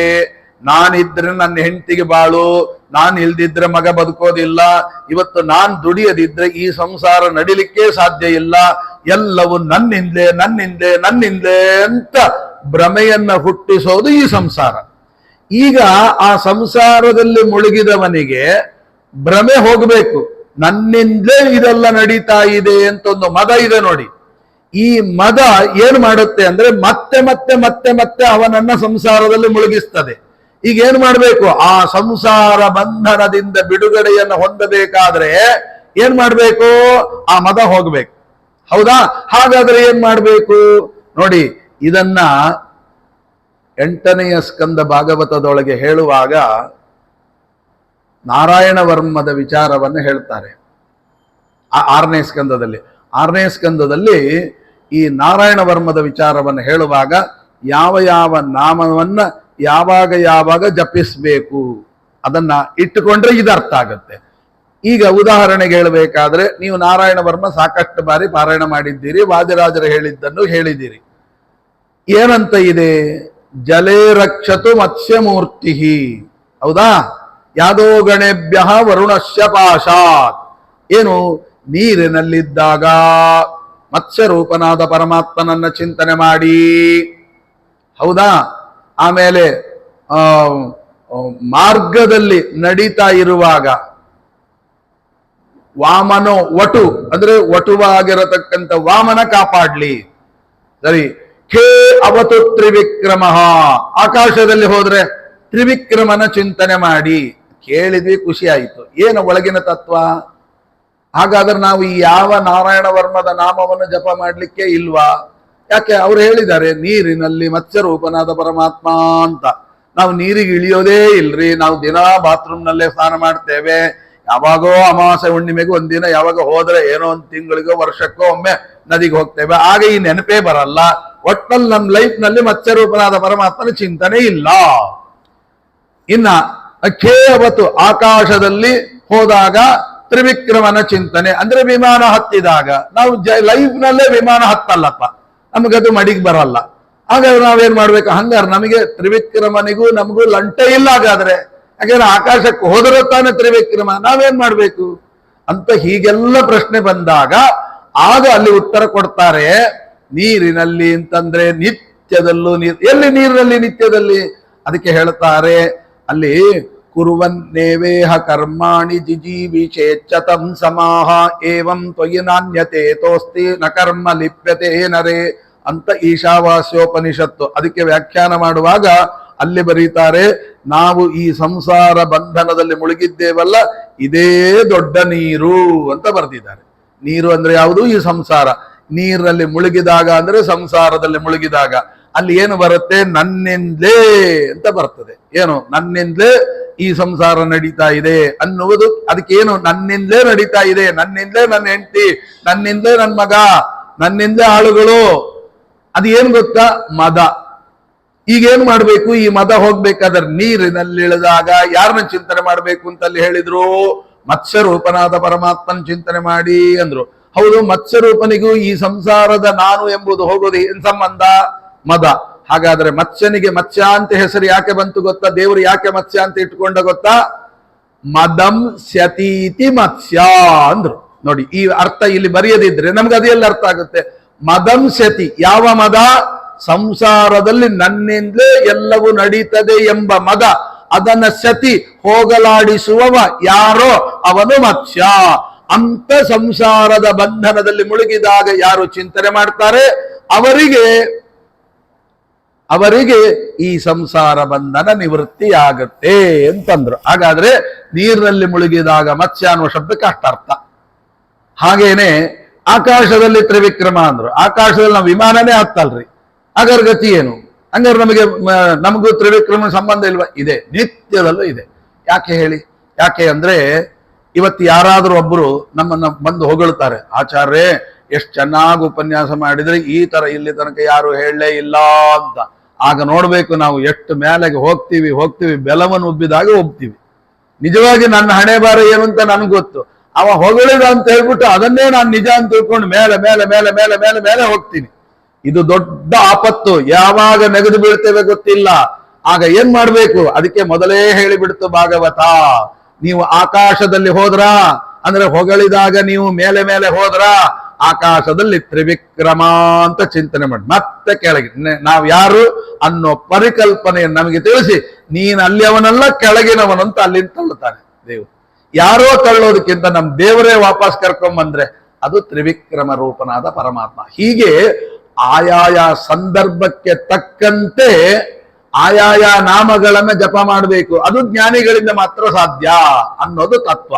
ನಾನಿದ್ರೆ ನನ್ನ ಹೆಂಡತಿಗೆ ಬಾಳು, ನಾನು ಇಲ್ದಿದ್ರೆ ಮಗ ಬದುಕೋದಿಲ್ಲ, ಇವತ್ತು ನಾನ್ ದುಡಿಯದಿದ್ರೆ ಈ ಸಂಸಾರ ನಡಿಲಿಕ್ಕೆ ಸಾಧ್ಯ ಇಲ್ಲ, ಎಲ್ಲವೂ ನನ್ನಿಂದಲೇ ಅಂತ ಭ್ರಮೆಯನ್ನ ಹುಟ್ಟಿಸೋದು ಈ ಸಂಸಾರ. ಈಗ ಆ ಸಂಸಾರದಲ್ಲಿ ಮುಳುಗಿದವನಿಗೆ ಭ್ರಮೆ ಹೋಗಬೇಕು, ನನ್ನಿಂದಲೇ ಇದೆಲ್ಲ ನಡೀತಾ ಇದೆ ಅಂತ ಒಂದು ಮದ ಇದೆ ನೋಡಿ. ಈ ಮದ ಏನ್ ಮಾಡುತ್ತೆ ಅಂದ್ರೆ ಮತ್ತೆ ಮತ್ತೆ ಮತ್ತೆ ಮತ್ತೆ ಅವನನ್ನ ಸಂಸಾರದಲ್ಲಿ ಮುಳುಗಿಸ್ತದೆ. ಈಗ ಏನ್ ಮಾಡ್ಬೇಕು? ಆ ಸಂಸಾರ ಬಂಧನದಿಂದ ಬಿಡುಗಡೆಯನ್ನು ಹೊಂದಬೇಕಾದ್ರೆ ಏನ್ ಮಾಡ್ಬೇಕು? ಆ ಮದ ಹೋಗ್ಬೇಕು. ಹೌದಾ? ಹಾಗಾದ್ರೆ ಏನ್ ಮಾಡ್ಬೇಕು ನೋಡಿ, ಇದನ್ನ 8ನೆಯ ಸ್ಕಂದ ಭಾಗವತದೊಳಗೆ ಹೇಳುವಾಗ ನಾರಾಯಣ ವರ್ಮದ ವಿಚಾರವನ್ನು ಹೇಳ್ತಾರೆ. 6ನೇ ಸ್ಕಂದದಲ್ಲಿ ಈ ನಾರಾಯಣ ವರ್ಮದ ವಿಚಾರವನ್ನು ಹೇಳುವಾಗ ಯಾವ ಯಾವ ನಾಮವನ್ನ ಯಾವಾಗ ಜಪಿಸ್ಬೇಕು ಅದನ್ನ ಇಟ್ಟುಕೊಂಡ್ರೆ ಇದು ಅರ್ಥ ಆಗುತ್ತೆ. ಈಗ ಉದಾಹರಣೆಗೆ ಹೇಳಬೇಕಾದ್ರೆ, ನೀವು ನಾರಾಯಣ ವರ್ಮ ಸಾಕಷ್ಟು ಬಾರಿ ಪಾರಾಯಣ ಮಾಡಿದ್ದೀರಿ, ವಾದಿರಾಜರು ಹೇಳಿದ್ದನ್ನು ಹೇಳಿದ್ದೀರಿ. ಏನಂತ ಇದೆ? ಜಲೇ ರಕ್ಷತು ಮತ್ಸ್ಯಮೂರ್ತಿ. ಹೌದಾ? ಯಾದೋ ಗಣೇಭ್ಯ ವರುಣಶ್ಯ ಪಾಶಾತ್. ಏನು? ನೀರಿನಲ್ಲಿದ್ದಾಗ ಮತ್ಸ್ಯ ರೂಪನಾದ ಪರಮಾತ್ಮನನ್ನ ಚಿಂತನೆ ಮಾಡಿ. ಹೌದಾ? ಆಮೇಲೆ ಮಾರ್ಗದಲ್ಲಿ ನಡೀತಾ ಇರುವಾಗ ವಾಮನೋ ವಟು ಅಂದ್ರೆ ವಟುವಾಗಿರತಕ್ಕಂಥ ವಾಮನ ಕಾಪಾಡ್ಲಿ. ಸರಿ. ಖೇ ಅವತು ತ್ರಿವಿಕ್ರಮ. ಆಕಾಶದಲ್ಲಿ ಹೋದ್ರೆ ತ್ರಿವಿಕ್ರಮನ ಚಿಂತನೆ ಮಾಡಿ. ಕೇಳಿದ್ವಿ, ಖುಷಿ ಆಯಿತು. ಏನು ಒಳಗಿನ ತತ್ವ? ಹಾಗಾದ್ರೆ ನಾವು ಈ ಯಾವ ನಾರಾಯಣ ವರ್ಮದ ನಾಮವನ್ನು ಜಪ ಮಾಡ್ಲಿಕ್ಕೆ ಇಲ್ವಾ? ಯಾಕೆ? ಅವ್ರು ಹೇಳಿದ್ದಾರೆ ನೀರಿನಲ್ಲಿ ಮತ್ಸ್ಯ ರೂಪನಾದ ಪರಮಾತ್ಮ ಅಂತ. ನಾವು ನೀರಿಗೆ ಇಳಿಯೋದೇ ಇಲ್ರಿ, ನಾವು ದಿನ ಬಾತ್ರೂಮ್ನಲ್ಲೇ ಸ್ನಾನ ಮಾಡ್ತೇವೆ. ಯಾವಾಗೋ ಅಮಾವಾಸ್ಯೆ ಹುಣ್ಣಿಮೆಗೂ ಒಂದಿನ ಯಾವಾಗ ಹೋದ್ರೆ ಏನೋ ಒಂದು ತಿಂಗಳಿಗೋ ವರ್ಷಕ್ಕೋ ಒಮ್ಮೆ ನದಿಗೆ ಹೋಗ್ತೇವೆ, ಆಗ ಈ ನೆನಪೇ ಬರಲ್ಲ. ಒಟ್ಟಲ್ಲಿ ನಮ್ಮ ಲೈಫ್ ನಲ್ಲಿ ಮತ್ಸ್ಯ ರೂಪನಾದ ಪರಮಾತ್ಮನ ಚಿಂತನೆ ಇಲ್ಲ. ಇನ್ನ ಖೇಯವತ್ತು ಆಕಾಶದಲ್ಲಿ ಹೋದಾಗ ತ್ರಿವಿಕ್ರಮನ ಚಿಂತನೆ ಅಂದ್ರೆ ವಿಮಾನ ಹತ್ತಿದಾಗ. ನಾವು ಲೈಫ್ ನಲ್ಲೇ ವಿಮಾನ ಹತ್ತಲ್ಲಪ್ಪ, ನಮಗದು ಮಡಿಗೆ ಬರಲ್ಲ. ಹಾಗಾದ್ರೆ ನಾವೇನ್ ಮಾಡ್ಬೇಕು? ಹಂಗಾರೆ ನಮಗೆ ತ್ರಿವಿಕ್ರಮನಿಗೂ ನಮಗೂ ಲಂಟೆ ಇಲ್ಲ. ಹಾಗಾದ್ರೆ ಯಾಕಂದ್ರೆ ಆಕಾಶಕ್ಕೆ ಹೋದರೆ ತಾನೆ ತ್ರಿವಿಕ್ರಮ, ನಾವೇನ್ ಮಾಡ್ಬೇಕು ಅಂತ ಹೀಗೆಲ್ಲ ಪ್ರಶ್ನೆ ಬಂದಾಗ ಆಗ ಅಲ್ಲಿ ಉತ್ತರ ಕೊಡ್ತಾರೆ. ನೀರಿನಲ್ಲಿ ಅಂತಂದ್ರೆ ನಿತ್ಯದಲ್ಲೂ ನೀರು. ಎಲ್ಲಿ ನೀರಿನಲ್ಲಿ ನಿತ್ಯದಲ್ಲಿ? ಅದಕ್ಕೆ ಹೇಳ್ತಾರೆ ಅಲ್ಲಿ, ಕುರುವನ್ನೇವೇಹ ಕರ್ಮಾಣಿ ಜಿಜೀವಿಷೇಚ್ಛತಂ ಸಮಾಹ ಏವಂ ತ್ವಯಿ ನಾಣ್ಯತೆ ತೋಸ್ತಿ ನ ಕರ್ಮ ಲಿಪ್ಯತೆ ನರೇ ಅಂತ ಈಶಾವಾಸ್ಯೋಪನಿಷತ್ತು. ಅದಕ್ಕೆ ವ್ಯಾಖ್ಯಾನ ಮಾಡುವಾಗ ಅಲ್ಲಿ ಬರೀತಾರೆ, ನಾವು ಈ ಸಂಸಾರ ಬಂಧನದಲ್ಲಿ ಮುಳುಗಿದ್ದೇವಲ್ಲ, ಇದೇ ದೊಡ್ಡ ನೀರು ಅಂತ ಬರೆದಿದ್ದಾರೆ. ನೀರು ಅಂದ್ರೆ ಯಾವುದು? ಈ ಸಂಸಾರ. ನೀರಿನಲ್ಲಿ ಮುಳುಗಿದಾಗ ಅಂದ್ರೆ ಸಂಸಾರದಲ್ಲಿ ಮುಳುಗಿದಾಗ ಅಲ್ಲಿ ಏನು ಬರುತ್ತೆ? ನನ್ನಿಂದಲೇ ಅಂತ ಬರ್ತದೆ. ಏನು? ನನ್ನಿಂದಲೇ ಈ ಸಂಸಾರ ನಡೀತಾ ಇದೆ ಅನ್ನುವುದು. ಅದಕ್ಕೇನು? ನನ್ನಿಂದಲೇ ನಡೀತಾ ಇದೆ, ನನ್ನಿಂದಲೇ ನನ್ನ ಹೆಂಡತಿ, ನನ್ನಿಂದಲೇ ನನ್ನ ಮಗ, ನನ್ನಿಂದಲೇ ಆಳುಗಳು. ಅದು ಏನು ಗೊತ್ತಾ? ಮದ. ಈಗೇನ್ ಮಾಡ್ಬೇಕು? ಈ ಮದ ಹೋಗ್ಬೇಕಾದ್ರೆ ನೀರಿನಲ್ಲಿ ಇಳಿದಾಗ ಯಾರನ್ನ ಚಿಂತನೆ ಮಾಡ್ಬೇಕು ಅಂತಲ್ಲಿ ಹೇಳಿದ್ರು? ಮತ್ಸ್ಯರೂಪನಾದ ಪರಮಾತ್ಮನ ಚಿಂತನೆ ಮಾಡಿ ಅಂದ್ರು. ಹೌದು, ಮತ್ಸ್ಯರೂಪನಿಗೂ ಈ ಸಂಸಾರದ ನಾನು ಎಂಬುದು ಹೋಗೋದು ಏನ್ ಸಂಬಂಧ? ಮದ. ಹಾಗಾದ್ರೆ ಮತ್ಸ್ಯನಿಗೆ ಮತ್ಸ್ಯ ಅಂತ ಹೆಸರು ಯಾಕೆ ಬಂತು ಗೊತ್ತಾ? ದೇವರು ಯಾಕೆ ಮತ್ಸ್ಯ ಅಂತ ಇಟ್ಕೊಂಡ ಗೊತ್ತಾ? ಮದಂ ಸ್ಯತೀತಿ ಮತ್ಸ್ಯ ಅಂದ್ರು. ನೋಡಿ, ಈ ಅರ್ಥ ಇಲ್ಲಿ ಬರೆಯದಿದ್ರೆ ನಮ್ಗೆ ಅದೆಲ್ಲ ಅರ್ಥ ಆಗುತ್ತೆ. ಮದಂ ಸ್ಯತಿ, ಯಾವ ಮದ? ಸಂಸಾರದಲ್ಲಿ ನನ್ನಿಂದಲೇ ಎಲ್ಲವೂ ನಡೀತದೆ ಎಂಬ ಮದ. ಅದನ್ನ ಸತಿ ಹೋಗಲಾಡಿಸುವವ ಯಾರೋ ಅವನು ಮತ್ಸ್ಯ. ಅಂತ ಸಂಸಾರದ ಬಂಧನದಲ್ಲಿ ಮುಳುಗಿದಾಗ ಯಾರು ಚಿಂತನೆ ಮಾಡ್ತಾರೆ ಅವರಿಗೆ ಈ ಸಂಸಾರ ಬಂಧನ ನಿವೃತ್ತಿಯಾಗತ್ತೆ ಅಂತಂದ್ರು. ಹಾಗಾದ್ರೆ ನೀರಿನಲ್ಲಿ ಮುಳುಗಿದಾಗ ಮತ್ಸ್ಯ ಅನ್ನುವ ಶಬ್ದಕ್ಕೆ ಅಷ್ಟರ್ಥ. ಹಾಗೇನೆ ಆಕಾಶದಲ್ಲಿ ತ್ರಿವಿಕ್ರಮ ಅಂದ್ರು. ಆಕಾಶದಲ್ಲಿ ನಾವು ವಿಮಾನನೇ ಹತ್ತಲ್ರಿ, ಹಾಗಾದ್ರೆ ಗತಿ ಏನು? ಹಂಗಾರೆ ನಮಗೂ ತ್ರಿವಿಕ್ರಮನ ಸಂಬಂಧ ಇಲ್ವಾ? ಇದೆ, ನಿತ್ಯದಲ್ಲೂ ಇದೆ. ಯಾಕೆ ಹೇಳಿ? ಯಾಕೆ ಅಂದ್ರೆ ಇವತ್ತು ಯಾರಾದ್ರೂ ಒಬ್ರು ನಮ್ಮನ್ನ ಬಂದು ಹೊಗಳ್ತಾರೆ, ಆಚಾರ್ಯ ಎಷ್ಟು ಚೆನ್ನಾಗಿ ಉಪನ್ಯಾಸ ಮಾಡಿದ್ರೆ, ಈ ತರ ಇಲ್ಲಿ ತನಕ ಯಾರು ಹೇಳಲೇ ಇಲ್ಲ ಅಂತ. ಆಗ ನೋಡ್ಬೇಕು ನಾವು ಎಷ್ಟು ಮೇಲೆಗೆ ಹೋಗ್ತೀವಿ, ಬೆಲವನ್ನು ಉಬ್ಬಿದಾಗ ಹೋಗ್ತೀವಿ. ನಿಜವಾಗಿ ನನ್ನ ಹಣೆ ಬಾರ ಏನು ಅಂತ ನನ್ಗೆ ಗೊತ್ತು. ಅವ ಹೊಗಳಿದ ಅಂತ ಹೇಳ್ಬಿಟ್ಟು ಅದನ್ನೇ ನಾನು ನಿಜ ಅಂತ ತಿಳ್ಕೊಂಡು ಮೇಲೆ ಮೇಲೆ ಮೇಲೆ ಮೇಲೆ ಮೇಲೆ ಮೇಲೆ ಹೋಗ್ತೀನಿ. ಇದು ದೊಡ್ಡ ಆಪತ್ತು. ಯಾವಾಗ ನೆಗೆದು ಬೀಳ್ತೇವೆ ಗೊತ್ತಿಲ್ಲ. ಆಗ ಏನ್ ಮಾಡ್ಬೇಕು? ಅದಕ್ಕೆ ಮೊದಲೇ ಹೇಳಿಬಿಡ್ತು ಭಾಗವತ. ನೀವು ಆಕಾಶದಲ್ಲಿ ಹೋದ್ರಾ ಅಂದ್ರೆ ಹೊಗಳಿದಾಗ ನೀವು ಮೇಲೆ ಮೇಲೆ ಹೋದ್ರಾ, ಆಕಾಶದಲ್ಲಿ ತ್ರಿವಿಕ್ರಮ ಅಂತ ಚಿಂತನೆ ಮಾಡಿ ಮತ್ತೆ ಕೆಳಗೆ ನಾವ್ ಯಾರು ಅನ್ನೋ ಪರಿಕಲ್ಪನೆಯನ್ನು ನಮಗೆ ತಿಳಿಸಿ, ನೀನ್ ಅಲ್ಲಿ ಅವನಲ್ಲ ಕೆಳಗಿನವನಂತ ಅಲ್ಲಿಂದ ತಳ್ಳುತ್ತಾನೆ ದೇವರು. ಯಾರೋ ತಳ್ಳೋದಕ್ಕಿಂತ ನಮ್ ದೇವರೇ ವಾಪಸ್ ಕರ್ಕೊಂಬಂದ್ರೆ ಅದು ತ್ರಿವಿಕ್ರಮ ರೂಪನಾದ ಪರಮಾತ್ಮ. ಹೀಗೆ ಆಯಾಯ ಸಂದರ್ಭಕ್ಕೆ ತಕ್ಕಂತೆ ಆಯಾಯ ನಾಮಗಳನ್ನ ಜಪ ಮಾಡಬೇಕು. ಅದು ಜ್ಞಾನಿಗಳಿಂದ ಮಾತ್ರ ಸಾಧ್ಯ ಅನ್ನೋದು ತತ್ವ.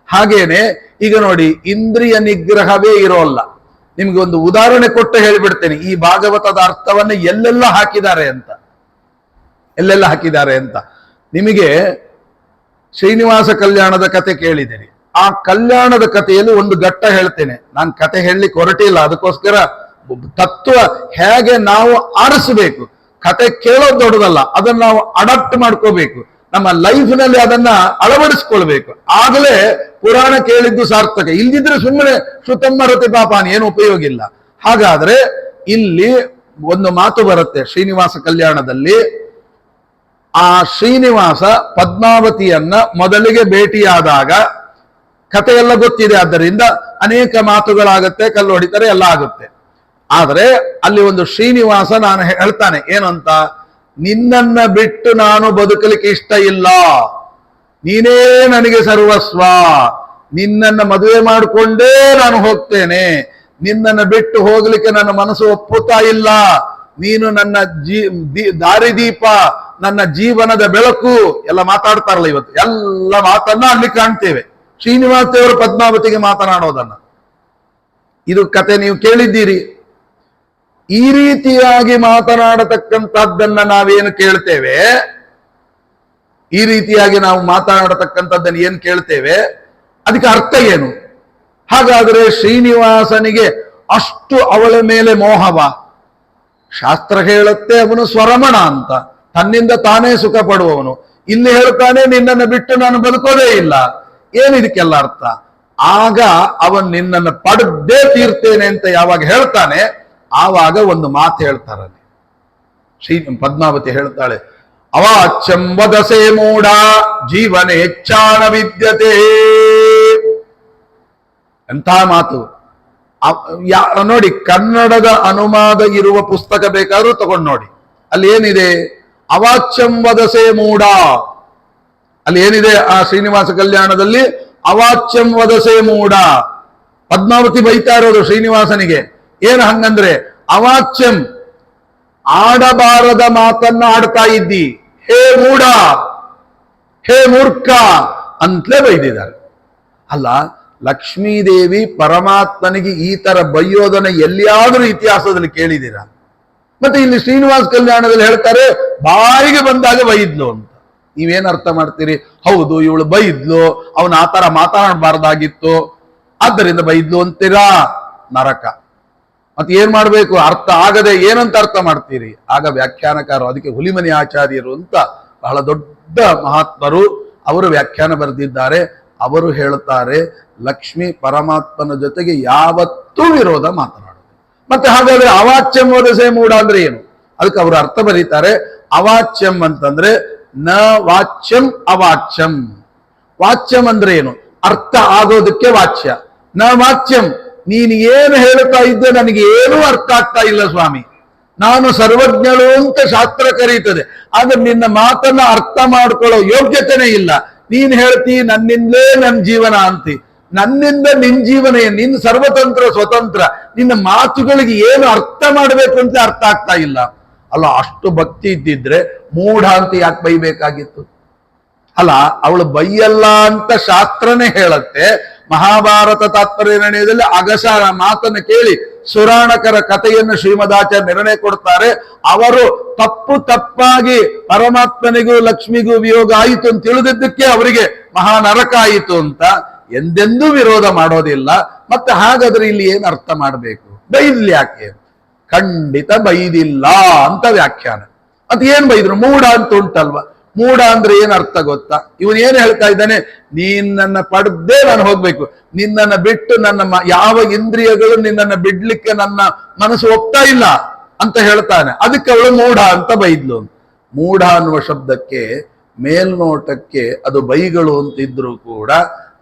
ಹಾಗೇನೆ ಈಗ ನೋಡಿ, ಇಂದ್ರಿಯ ನಿಗ್ರಹವೇ ಇರೋಲ್ಲ. ನಿಮ್ಗೆ ಒಂದು ಉದಾಹರಣೆ ಕೊಟ್ಟು ಹೇಳಿಬಿಡ್ತೇನೆ, ಈ ಭಾಗವತದ ಅರ್ಥವನ್ನು ಎಲ್ಲೆಲ್ಲ ಹಾಕಿದ್ದಾರೆ ಅಂತ. ನಿಮಗೆ ಶ್ರೀನಿವಾಸ ಕಲ್ಯಾಣದ ಕತೆ ಕೇಳಿದ್ದೀರಿ. ಆ ಕಲ್ಯಾಣದ ಕಥೆಯಲ್ಲಿ ಒಂದು ಘಟ್ಟ ಹೇಳ್ತೇನೆ. ನಾನು ಕತೆ ಹೇಳಲಿಕ್ಕೆ ಹೊರಟಿಲ್ಲ, ಅದಕ್ಕೋಸ್ಕರ ತತ್ವ ಹೇಗೆ ನಾವು ಆರಿಸಬೇಕು. ಕತೆ ಕೇಳೋದು ದೊಡ್ಡದಲ್ಲ, ಅದನ್ನ ನಾವು ಅಡಾಪ್ಟ್ ಮಾಡ್ಕೋಬೇಕು, ನಮ್ಮ ಲೈಫ್ನಲ್ಲಿ ಅದನ್ನ ಅಳವಡಿಸ್ಕೊಳ್ಬೇಕು. ಆಗಲೇ ಪುರಾಣ ಕೇಳಿದ್ದು ಸಾರ್ಥಕ. ಇಲ್ದಿದ್ರೆ ಸುಮ್ಮನೆ ಶ್ರುತಮ್ಮರತಿ ಪಾಪಾನ ಏನು ಉಪಯೋಗ ಇಲ್ಲ. ಹಾಗಾದ್ರೆ ಇಲ್ಲಿ ಒಂದು ಮಾತು ಬರುತ್ತೆ ಶ್ರೀನಿವಾಸ ಕಲ್ಯಾಣದಲ್ಲಿ. ಆ ಶ್ರೀನಿವಾಸ ಪದ್ಮಾವತಿಯನ್ನ ಮೊದಲಿಗೆ ಭೇಟಿಯಾದಾಗ, ಕಥೆಯೆಲ್ಲ ಗೊತ್ತಿದೆ, ಆದ್ದರಿಂದ ಅನೇಕ ಮಾತುಗಳಾಗತ್ತೆ, ಕಲ್ಲು ಹೊಡಿತಾರೆ, ಎಲ್ಲ ಆಗುತ್ತೆ. ಆದ್ರೆ ಅಲ್ಲಿ ಒಂದು ಶ್ರೀನಿವಾಸ ನಾನು ಹೇಳ್ತಾನೆ ಏನಂತ, ನಿನ್ನನ್ನ ಬಿಟ್ಟು ನಾನು ಬದುಕಲಿಕ್ಕೆ ಇಷ್ಟ ಇಲ್ಲ, ನೀನೇ ನನಗೆ ಸರ್ವಸ್ವ, ನಿನ್ನನ್ನ ಮದುವೆ ಮಾಡಿಕೊಂಡೇ ನಾನು ಹೋಗ್ತೇನೆ, ನಿನ್ನನ್ನು ಬಿಟ್ಟು ಹೋಗ್ಲಿಕ್ಕೆ ನನ್ನ ಮನಸ್ಸು ಒಪ್ಪುತ್ತಾ ಇಲ್ಲ, ನೀನು ನನ್ನ ದಾರಿದೀಪ, ನನ್ನ ಜೀವನದ ಬೆಳಕು ಎಲ್ಲ ಮಾತಾಡ್ತಾರಲ್ಲ ಇವತ್ತು. ಎಲ್ಲ ಮಾತನ್ನ ಅಲ್ಲಿ ಕಾಣ್ತೇವೆ, ಶ್ರೀನಿವಾಸ ದೇವರು ಪದ್ಮಾವತಿಗೆ ಮಾತನಾಡೋದನ್ನ. ಇದು ಕತೆ ನೀವು ಕೇಳಿದ್ದೀರಿ. ಈ ರೀತಿಯಾಗಿ ಮಾತನಾಡತಕ್ಕಂಥದ್ದನ್ನ ನಾವೇನು ಕೇಳ್ತೇವೆ, ಈ ರೀತಿಯಾಗಿ ನಾವು ಮಾತನಾಡತಕ್ಕಂಥದ್ದನ್ನು ಏನು ಕೇಳ್ತೇವೆ, ಅದಕ್ಕೆ ಅರ್ಥ ಏನು? ಹಾಗಾದ್ರೆ ಶ್ರೀನಿವಾಸನಿಗೆ ಅಷ್ಟು ಅವಳ ಮೇಲೆ ಮೋಹವ? ಶಾಸ್ತ್ರ ಹೇಳುತ್ತೆ ಅವನು ಸ್ವರಮಣ ಅಂತ, ತನ್ನಿಂದ ತಾನೇ ಸುಖ ಪಡುವವನು. ಇಲ್ಲಿ ಹೇಳ್ತಾನೆ ನಿನ್ನನ್ನು ಬಿಟ್ಟು ನಾನು ಬದುಕೋದೇ ಇಲ್ಲ. ಏನಿದಕ್ಕೆಲ್ಲ ಅರ್ಥ? ಆಗ ಅವನ್ ನಿನ್ನನ್ನು ಪಡೆದೇ ತೀರ್ತೇನೆ ಅಂತ ಯಾವಾಗ ಹೇಳ್ತಾನೆ, ಆವಾಗ ಒಂದು ಮಾತು ಹೇಳ್ತಾರೆ. ಶ್ರೀ ಪದ್ಮಾವತಿ ಹೇಳ್ತಾಳೆ, ಅವಾಚ್ಯಂಬದಸೆ ಮೂಢ ಜೀವನ ಹೆಚ್ಚಾನ ವಿದ್ಯತೆ. ಎಂಥ ಮಾತು! ನೋಡಿ, ಕನ್ನಡದ ಅನುವಾದ ಇರುವ ಪುಸ್ತಕ ಬೇಕಾದ್ರೂ ತಗೊಂಡು ನೋಡಿ. ಅಲ್ಲಿ ಏನಿದೆ? ಅವಾಚ್ಯಂ ವದಸೆ ಮೂಢ. ಅಲ್ಲಿ ಏನಿದೆ ಆ ಶ್ರೀನಿವಾಸ ಕಲ್ಯಾಣದಲ್ಲಿ? ಅವಾಚ್ಯಂ ವದಸೆ ಮೂಢ. ಪದ್ಮಾವತಿ ಬೈತಾ ಇರೋದು ಶ್ರೀನಿವಾಸನಿಗೆ. ಏನು ಹಂಗಂದ್ರೆ, ಅವಾಚ್ಯಂ, ಆಡಬಾರದ ಮಾತನ್ನ ಆಡ್ತಾ ಇದ್ದಿ, ಹೇ ಮೂಢ, ಹೇ ಮೂರ್ಖ ಅಂತಲೇ ಬೈದಿದ್ದಾರೆ. ಅಲ್ಲ, ಲಕ್ಷ್ಮೀದೇವಿ ಪರಮಾತ್ಮನಿಗೆ ಈ ತರ ಬೈಯೋದನ್ನ ಎಲ್ಲಿಯಾದ್ರೂ ಇತಿಹಾಸದಲ್ಲಿ ಕೇಳಿದ್ದೀರಾ? ಮತ್ತೆ ಇಲ್ಲಿ ಶ್ರೀನಿವಾಸ ಕಲ್ಯಾಣದಲ್ಲಿ ಹೇಳ್ತಾರೆ ಬಾಯಿಗೆ ಬಂದಾಗ ಬೈದ್ಲು ಅಂತ. ನೀವೇನ್ ಅರ್ಥ ಮಾಡ್ತೀರಿ? ಹೌದು, ಇವಳು ಬೈದ್ಲು, ಅವನು ಆ ತರ ಮಾತನಾಡಬಾರ್ದಾಗಿತ್ತು, ಆದ್ದರಿಂದ ಬೈದ್ಲು ಅಂತೀರಾ? ನರಕ. ಮತ್ತೆ ಏನ್ ಮಾಡ್ಬೇಕು? ಅರ್ಥ ಆಗದೆ ಏನಂತ ಅರ್ಥ ಮಾಡ್ತೀರಿ? ಆಗ ವ್ಯಾಖ್ಯಾನಕಾರರು, ಅದಕ್ಕೆ ಹುಲಿಮನಿ ಆಚಾರ್ಯರು ಅಂತ ಬಹಳ ದೊಡ್ಡ ಮಹಾತ್ಮರು, ಅವರು ವ್ಯಾಖ್ಯಾನ ಬರೆದಿದ್ದಾರೆ. ಅವರು ಹೇಳುತ್ತಾರೆ, ಲಕ್ಷ್ಮಿ ಪರಮಾತ್ಮನ ಜೊತೆಗೆ ಯಾವತ್ತೂ ವಿರೋಧ ಮಾತನಾಡುದು. ಮತ್ತೆ ಹಾಗಾದ್ರೆ ಅವಾಚ್ಯಂ ವದಸೆ ಮೂಢ ಅಂದ್ರೆ ಏನು? ಅದಕ್ಕೆ ಅವರು ಅರ್ಥ ಬರೀತಾರೆ. ಅವಾಚ್ಯಂ ಅಂತಂದ್ರೆ ನ ವಾಚ್ಯಂ ಅವಾಚ್ಯಂ. ವಾಚ್ಯಂ ಅಂದ್ರೆ ಏನು? ಅರ್ಥ ಆಗೋದಕ್ಕೆ ವಾಚ್ಯ. ನ ವಾಚ್ಯಂ, ನೀನು ಏನು ಹೇಳ್ತಾ ಇದ್ದೆ ನನಗೆ ಏನೂ ಅರ್ಥ ಆಗ್ತಾ ಇಲ್ಲ ಸ್ವಾಮಿ, ನಾನು ಸರ್ವಜ್ಞಳು ಅಂತ ಶಾಸ್ತ್ರ ಕರೀತದೆ, ಆದ್ರೆ ನಿನ್ನ ಮಾತನ್ನ ಅರ್ಥ ಮಾಡ್ಕೊಳ್ಳೋ ಯೋಗ್ಯತೆನೇ ಇಲ್ಲ. ನೀನ್ ಹೇಳ್ತಿ ನನ್ನಿಂದಲೇ ನನ್ನ ಜೀವನ ಅಂತಿ, ನನ್ನಿಂದ ನಿನ್ ಜೀವನ ಏನು? ನಿನ್ನ ಸರ್ವತಂತ್ರ ಸ್ವತಂತ್ರ, ನಿನ್ನ ಮಾತುಗಳಿಗೆ ಏನು ಅರ್ಥ ಮಾಡ್ಬೇಕು ಅಂತ ಅರ್ಥ ಆಗ್ತಾ ಇಲ್ಲ. ಅಲ್ಲ, ಅಷ್ಟು ಭಕ್ತಿ ಇದ್ದಿದ್ರೆ ಮೂಢ ಅಂತ ಯಾಕೆ ಬೈಬೇಕಾಗಿತ್ತು? ಅಲ್ಲ, ಅವಳು ಬೈಯಲ್ಲ ಅಂತ ಶಾಸ್ತ್ರನೇ ಹೇಳತ್ತೆ. ಮಹಾಭಾರತ ತಾತ್ಪರ್ಯ ನಿರ್ಣಯದಲ್ಲಿ ಅಗಸರ ಮಾತನ್ನು ಕೇಳಿ ಸುರಾಣಕರ ಕಥೆಯನ್ನು ಶ್ರೀಮದಾಚಾರ್ಯ ನಿರ್ಣಯ ಕೊಡ್ತಾರೆ. ಅವರು ತಪ್ಪಾಗಿ ಪರಮಾತ್ಮನಿಗೂ ಲಕ್ಷ್ಮಿಗೂ ವಿಯೋಗ ಆಯಿತು ಅಂತ ತಿಳಿದಿದ್ದಕ್ಕೆ ಅವರಿಗೆ ಮಹಾ ನರಕ ಆಯಿತು ಅಂತ ಎಂದೆಂದೂ ವಿರೋಧ ಮಾಡೋದಿಲ್ಲ. ಮತ್ತೆ ಹಾಗಾದ್ರೆ ಇಲ್ಲಿ ಏನ್ ಅರ್ಥ ಮಾಡ್ಬೇಕು? ಬೈದ್ಲಿ ಯಾಕೆ? ಖಂಡಿತ ಬೈದಿಲ್ಲ ಅಂತ ವ್ಯಾಖ್ಯಾನ. ಅದ್ ಏನ್ ಬೈದ್ರು? ಮೂಢ ಅಂತ ಉಂಟಲ್ವಾ? ಮೂಢ ಅಂದ್ರೆ ಏನ್ ಅರ್ಥ ಗೊತ್ತಾ? ಇವನ್ ಏನ್ ಹೇಳ್ತಾ ಇದ್ದಾನೆ? ನೀನ್ ನನ್ನ ಪಡೆದೇ ನಾನು ಹೋಗ್ಬೇಕು, ನಿನ್ನನ್ನ ಬಿಟ್ಟು ನನ್ನ ಯಾವ ಇಂದ್ರಿಯಗಳು ನಿನ್ನನ್ನ ಬಿಡ್ಲಿಕ್ಕೆ ನನ್ನ ಮನಸ್ಸು ಒಪ್ತಾ ಇಲ್ಲ ಅಂತ ಹೇಳ್ತಾನೆ. ಅದಕ್ಕೆ ಅವಳು ಮೂಢ ಅಂತ ಬೈದ್ಲು. ಮೂಢ ಅನ್ನುವ ಶಬ್ದಕ್ಕೆ ಮೇಲ್ನೋಟಕ್ಕೆ ಅದು ಬೈಗಳು ಅಂತಿದ್ರು ಕೂಡ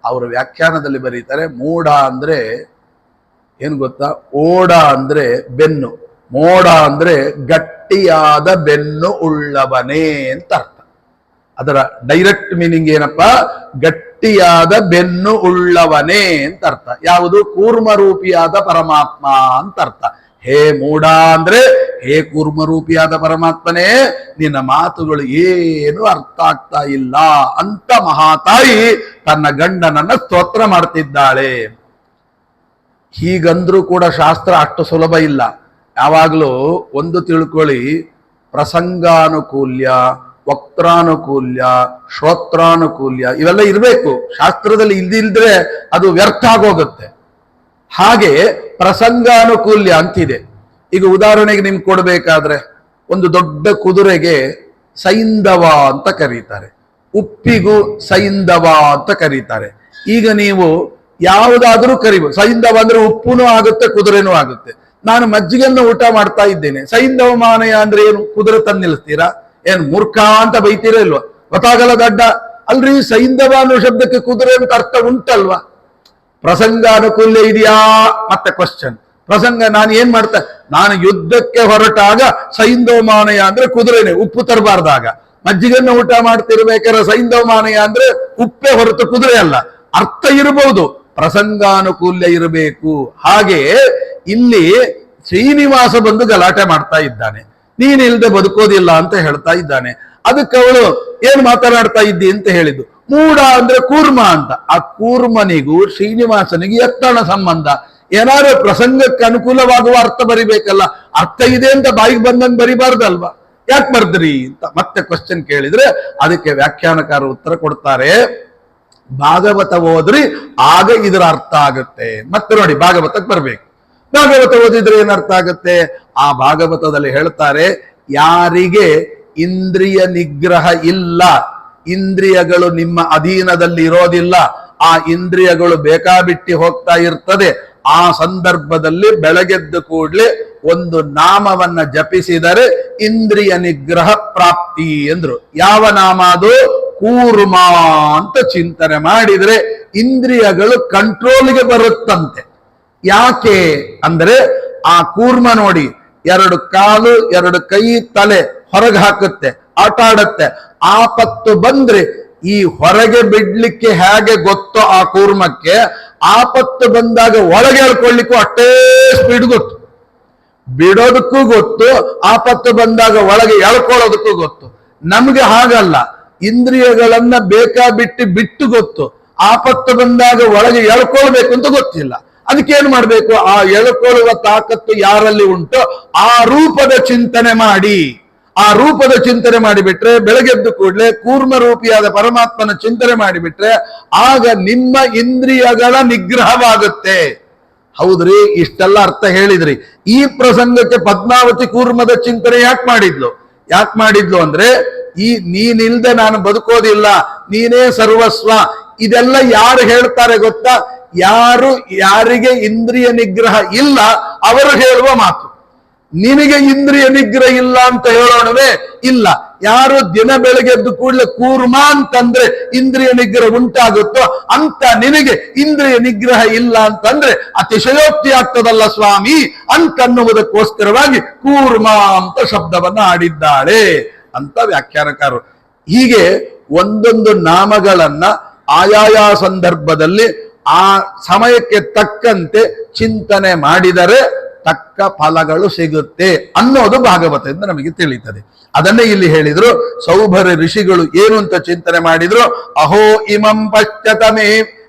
ಅವರ ವ್ಯಾಖ್ಯಾನದಲ್ಲಿ ಬರೀತಾರೆ, ಮೂಢ ಅಂದ್ರೆ ಏನ್ ಗೊತ್ತಾ? ಓಡ ಅಂದ್ರೆ ಬೆನ್ನು, ಮೋಡ ಅಂದ್ರೆ ಗಟ್ಟಿಯಾದ ಬೆನ್ನು ಉಳ್ಳವನೇ ಅಂತ ಅರ್ಥ. ಅದರ ಡೈರೆಕ್ಟ್ ಮೀನಿಂಗ್ ಏನಪ್ಪಾ? ಗಟ್ಟಿಯಾದ ಬೆನ್ನು ಉಳ್ಳವನೇ ಅಂತ ಅರ್ಥ. ಯಾವುದು? ಕೂರ್ಮರೂಪಿಯಾದ ಪರಮಾತ್ಮ ಅಂತ ಅರ್ಥ. ಹೇ ಮೂಢ ಅಂದ್ರೆ ಹೇ ಕೂರ್ಮರೂಪಿಯಾದ ಪರಮಾತ್ಮನೇ, ನಿನ್ನ ಮಾತುಗಳು ಏನು ಅರ್ಥ ಆಗ್ತಾ ಇಲ್ಲ ಅಂತ ಮಹಾತಾಯಿ ತನ್ನ ಗಂಡನನ್ನ ಸ್ತೋತ್ರ ಮಾಡ್ತಿದ್ದಾಳೆ. ಹೀಗಂದ್ರೂ ಕೂಡ ಶಾಸ್ತ್ರ ಅಷ್ಟು ಸುಲಭ ಇಲ್ಲ. ಯಾವಾಗ್ಲೂ ಒಂದು ತಿಳ್ಕೊಳ್ಳಿ, ಪ್ರಸಂಗಾನುಕೂಲ್ಯ, ವಕ್ತಾನುಕೂಲ್ಯ, ಶ್ರೋತ್ರಾನುಕೂಲ್ಯ ಇವೆಲ್ಲ ಇರಬೇಕು. ಶಾಸ್ತ್ರದಲ್ಲಿ ಇಲ್ದಿಲ್ದ್ರೆ ಅದು ವ್ಯರ್ಥ ಆಗೋಗುತ್ತೆ. ಹಾಗೆ ಪ್ರಸಂಗಾನುಕೂಲ್ಯ ಅಂತಿದೆ. ಈಗ ಉದಾಹರಣೆಗೆ ನಿಮ್ಗೆ ಕೊಡ್ಬೇಕಾದ್ರೆ, ಒಂದು ದೊಡ್ಡ ಕುದುರೆಗೆ ಸೈಂಧವ ಅಂತ ಕರೀತಾರೆ, ಉಪ್ಪಿಗೂ ಸೈಂಧವ ಅಂತ ಕರೀತಾರೆ. ಈಗ ನೀವು ಯಾವುದಾದ್ರೂ ಕರಿಬೋದು. ಸೈಂಧವ ಅಂದ್ರೆ ಉಪ್ಪುನೂ ಆಗುತ್ತೆ, ಕುದುರೆನೂ ಆಗುತ್ತೆ. ನಾನು ಮಜ್ಜಿಗೆಯನ್ನು ಊಟ ಮಾಡ್ತಾ ಇದ್ದೇನೆ, ಸೈಂಧವ ಮಾನಯ ಅಂದ್ರೆ ಏನು? ಕುದುರೆ ತಂದು ನಿಲ್ಲಿಸ್ತೀರಾ? ಏನ್ ಮೂರ್ಖ ಅಂತ ಬೈತೀರಾ ಇಲ್ವಾ? ಗೊತ್ತಾಗಲ್ಲ ದಡ್ಡ ಅಲ್ರಿ. ಸೈಂಧವ ಅನ್ನೋ ಶಬ್ದಕ್ಕೆ ಕುದುರೆ ಅಂತ ಅರ್ಥ ಉಂಟಲ್ವಾ? ಪ್ರಸಂಗಾನುಕೂಲ್ಯ ಇದೆಯಾ? ಮತ್ತೆ ಕ್ವಶನ್. ಪ್ರಸಂಗ ನಾನು ಏನ್ ಮಾಡ್ತಾ, ನಾನು ಯುದ್ಧಕ್ಕೆ ಹೊರಟಾಗ ಸೈಂಧವ ಮಾನಯ ಅಂದ್ರೆ ಕುದುರೆನೆ, ಉಪ್ಪು ತರಬಾರ್ದಾಗ. ಮಜ್ಜಿಗೆಯನ್ನು ಊಟ ಮಾಡ್ತಿರ್ಬೇಕಾದ್ರೆ ಸೈಂಧವ ಮಾನಯ ಅಂದ್ರೆ ಉಪ್ಪೇ ಹೊರತು ಕುದುರೆ ಅಲ್ಲ. ಅರ್ಥ ಇರಬಹುದು, ಪ್ರಸಂಗಾನುಕೂಲ್ಯ ಇರಬೇಕು. ಹಾಗೆ ಇಲ್ಲಿ ಶ್ರೀನಿವಾಸ ಬಂದು ಗಲಾಟೆ ಮಾಡ್ತಾ ಇದ್ದಾನೆ, ನೀನಿಲ್ದೆ ಬದುಕೋದಿಲ್ಲ ಅಂತ ಹೇಳ್ತಾ ಇದ್ದಾನೆ. ಅದಕ್ಕೆ ಅವಳು ಏನ್ ಮಾತನಾಡ್ತಾ ಇದ್ದಿ ಅಂತ ಹೇಳಿದ್ದು. ಮೂಢ ಅಂದ್ರೆ ಕೂರ್ಮ ಅಂತ. ಆ ಕೂರ್ಮನಿಗೂ ಶ್ರೀನಿವಾಸನಿಗೂ ಎತ್ತಣ ಸಂಬಂಧ. ಏನಾದ್ರು ಪ್ರಸಂಗಕ್ಕೆ ಅನುಕೂಲವಾಗುವ ಅರ್ಥ ಬರಿಬೇಕಲ್ಲ. ಅರ್ಥ ಇದೆ ಅಂತ ಬಾಯಿಗೆ ಬಂದಂಗೆ ಬರಿಬಾರ್ದಲ್ವಾ? ಯಾಕೆ ಬರ್ದ್ರಿ ಅಂತ ಮತ್ತೆ ಕ್ವಶನ್ ಕೇಳಿದ್ರೆ ಅದಕ್ಕೆ ವ್ಯಾಖ್ಯಾನಕಾರರು ಉತ್ತರ ಕೊಡ್ತಾರೆ, ಭಾಗವತ ಓದ್ರಿ ಆಗ ಇದರ ಅರ್ಥ ಆಗುತ್ತೆ. ಮತ್ತೆ ನೋಡಿ, ಭಾಗವತಕ್ಕೆ ಬರ್ಬೇಕು. ಭಾಗವತ ಓದಿದ್ರೆ ಏನರ್ಥ ಆಗುತ್ತೆ? ಆ ಭಾಗವತದಲ್ಲಿ ಹೇಳ್ತಾರೆ, ಯಾರಿಗೆ ಇಂದ್ರಿಯ ನಿಗ್ರಹ ಇಲ್ಲ, ಇಂದ್ರಿಯಗಳು ನಿಮ್ಮ ಅಧೀನದಲ್ಲಿ ಇರೋದಿಲ್ಲ, ಆ ಇಂದ್ರಿಯಗಳು ಬೇಕಾಬಿಟ್ಟಿ ಹೋಗ್ತಾ ಇರ್ತದೆ, ಆ ಸಂದರ್ಭದಲ್ಲಿ ಬೆಳಗೆದ್ದು ಕೂಡ್ಲೆ ಒಂದು ನಾಮವನ್ನ ಜಪಿಸಿದರೆ ಇಂದ್ರಿಯ ನಿಗ್ರಹ ಪ್ರಾಪ್ತಿ ಎಂದ್ರು. ಯಾವ ನಾಮ ಅದು? ಕೂರ್ಮ ಅಂತ ಚಿಂತನೆ ಮಾಡಿದ್ರೆ ಇಂದ್ರಿಯಗಳು ಕಂಟ್ರೋಲ್ಗೆ ಬರುತ್ತಂತೆ. ಯಾಕೆ ಅಂದ್ರೆ ಆ ಕೂರ್ಮ ನೋಡಿ, 2 ಕಾಲು 2 ಕೈ ತಲೆ ಹೊರಗೆ ಹಾಕುತ್ತೆ, ಆಟ ಆಡತ್ತೆ. ಆಪತ್ತು ಬಂದ್ರೆ ಈ ಹೊರಗೆ ಬಿಡ್ಲಿಕ್ಕೆ ಹೇಗೆ ಗೊತ್ತೋ ಆ ಕೂರ್ಮಕ್ಕೆ, ಆಪತ್ತು ಬಂದಾಗ ಒಳಗೆ ಹೇಳ್ಕೊಳ್ಳಿಕ್ಕೂ ಅಷ್ಟೇ ಸ್ಪೀಡ್ ಗೊತ್ತು. ಬಿಡೋದಕ್ಕೂ ಗೊತ್ತು, ಆಪತ್ತು ಬಂದಾಗ ಒಳಗೆ ಎಳ್ಕೊಳ್ಳೋದಕ್ಕೂ ಗೊತ್ತು. ನಮ್ಗೆ ಹಾಗಲ್ಲ, ಇಂದ್ರಿಯಗಳನ್ನ ಬಿಟ್ಟು ಗೊತ್ತು, ಆಪತ್ತು ಬಂದಾಗ ಒಳಗೆ ಎಳ್ಕೊಳ್ಬೇಕು ಅಂತ ಗೊತ್ತಿಲ್ಲ. ಅದಕ್ಕೇನ್ ಮಾಡ್ಬೇಕು? ಆ ಎಳ್ಕೊಳ್ಳುವ ತಾಕತ್ತು ಯಾರಲ್ಲಿ ಉಂಟೋ ಆ ರೂಪದ ಚಿಂತನೆ ಮಾಡಿ, ಆ ರೂಪದ ಚಿಂತನೆ ಮಾಡಿಬಿಟ್ರೆ, ಬೆಳಗೆದ್ದು ಕೂಡಲೇ ಕೂರ್ಮ ರೂಪಿಯಾದ ಪರಮಾತ್ಮನ ಚಿಂತನೆ ಮಾಡಿಬಿಟ್ರೆ ಆಗ ನಿಮ್ಮ ಇಂದ್ರಿಯಗಳ ನಿಗ್ರಹವಾಗುತ್ತೆ. ಹೌದ್ರಿ, ಇಷ್ಟೆಲ್ಲ ಅರ್ಥ ಹೇಳಿದ್ರಿ. ಈ ಪ್ರಸಂಗಕ್ಕೆ ಪದ್ಮಾವತಿ ಕೂರ್ಮದ ಚಿಂತನೆ ಯಾಕೆ ಮಾಡಿದ್ಲು ಅಂದ್ರೆ, ಈ ನೀನಿಲ್ದೆ ನಾನು ಬದುಕೋದಿಲ್ಲ, ನೀನೇ ಸರ್ವಸ್ವ, ಇದೆಲ್ಲ ಯಾರು ಹೇಳ್ತಾರೆ ಗೊತ್ತಾ? ಯಾರಿಗೆ ಇಂದ್ರಿಯ ನಿಗ್ರಹ ಇಲ್ಲ ಅವರು ಹೇಳುವ ಮಾತು. ನಿನಗೆ ಇಂದ್ರಿಯ ನಿಗ್ರಹ ಇಲ್ಲ ಅಂತ ಹೇಳೋಣವೇ ಇಲ್ಲ. ಯಾರು ದಿನ ಬೆಳಗ್ಗೆದ್ದು ಕೂಡಲೇ ಕೂರ್ಮ ಅಂತಂದ್ರೆ ಇಂದ್ರಿಯ ನಿಗ್ರಹ ಉಂಟಾಗುತ್ತೋ ಅಂತ ನಿನಗೆ ಇಂದ್ರಿಯ ನಿಗ್ರಹ ಇಲ್ಲ ಅಂತಂದ್ರೆ ಅತಿಶಯೋಕ್ತಿ ಆಗ್ತದಲ್ಲ ಸ್ವಾಮಿ ಅಂತನ್ನುವುದಕ್ಕೋಸ್ಕರವಾಗಿ ಕೂರ್ಮ ಅಂತ ಶಬ್ದವನ್ನ ಆಡಿದ್ದಾಳೆ ಅಂತ ವ್ಯಾಖ್ಯಾನಕಾರರು. ಹೀಗೆ ಒಂದೊಂದು ನಾಮಗಳನ್ನ ಆಯಾಯ ಸಂದರ್ಭದಲ್ಲಿ ಆ ಸಮಯಕ್ಕೆ ತಕ್ಕಂತೆ ಚಿಂತನೆ ಮಾಡಿದರೆ ತಕ್ಕ ಫಲಗಳು ಸಿಗುತ್ತೆ ಅನ್ನೋದು ಭಾಗವತದಿಂದ ನಮಗೆ ತಿಳಿಯುತ್ತದೆ. ಅದನ್ನೇ ಇಲ್ಲಿ ಹೇಳಿದ್ರು. ಸೌಭರ ಋಷಿಗಳು ಏನು ಅಂತ ಚಿಂತನೆ ಮಾಡಿದ್ರು? ಅಹೋ ಇಮಂ ಪಶ್ಚತಮೇ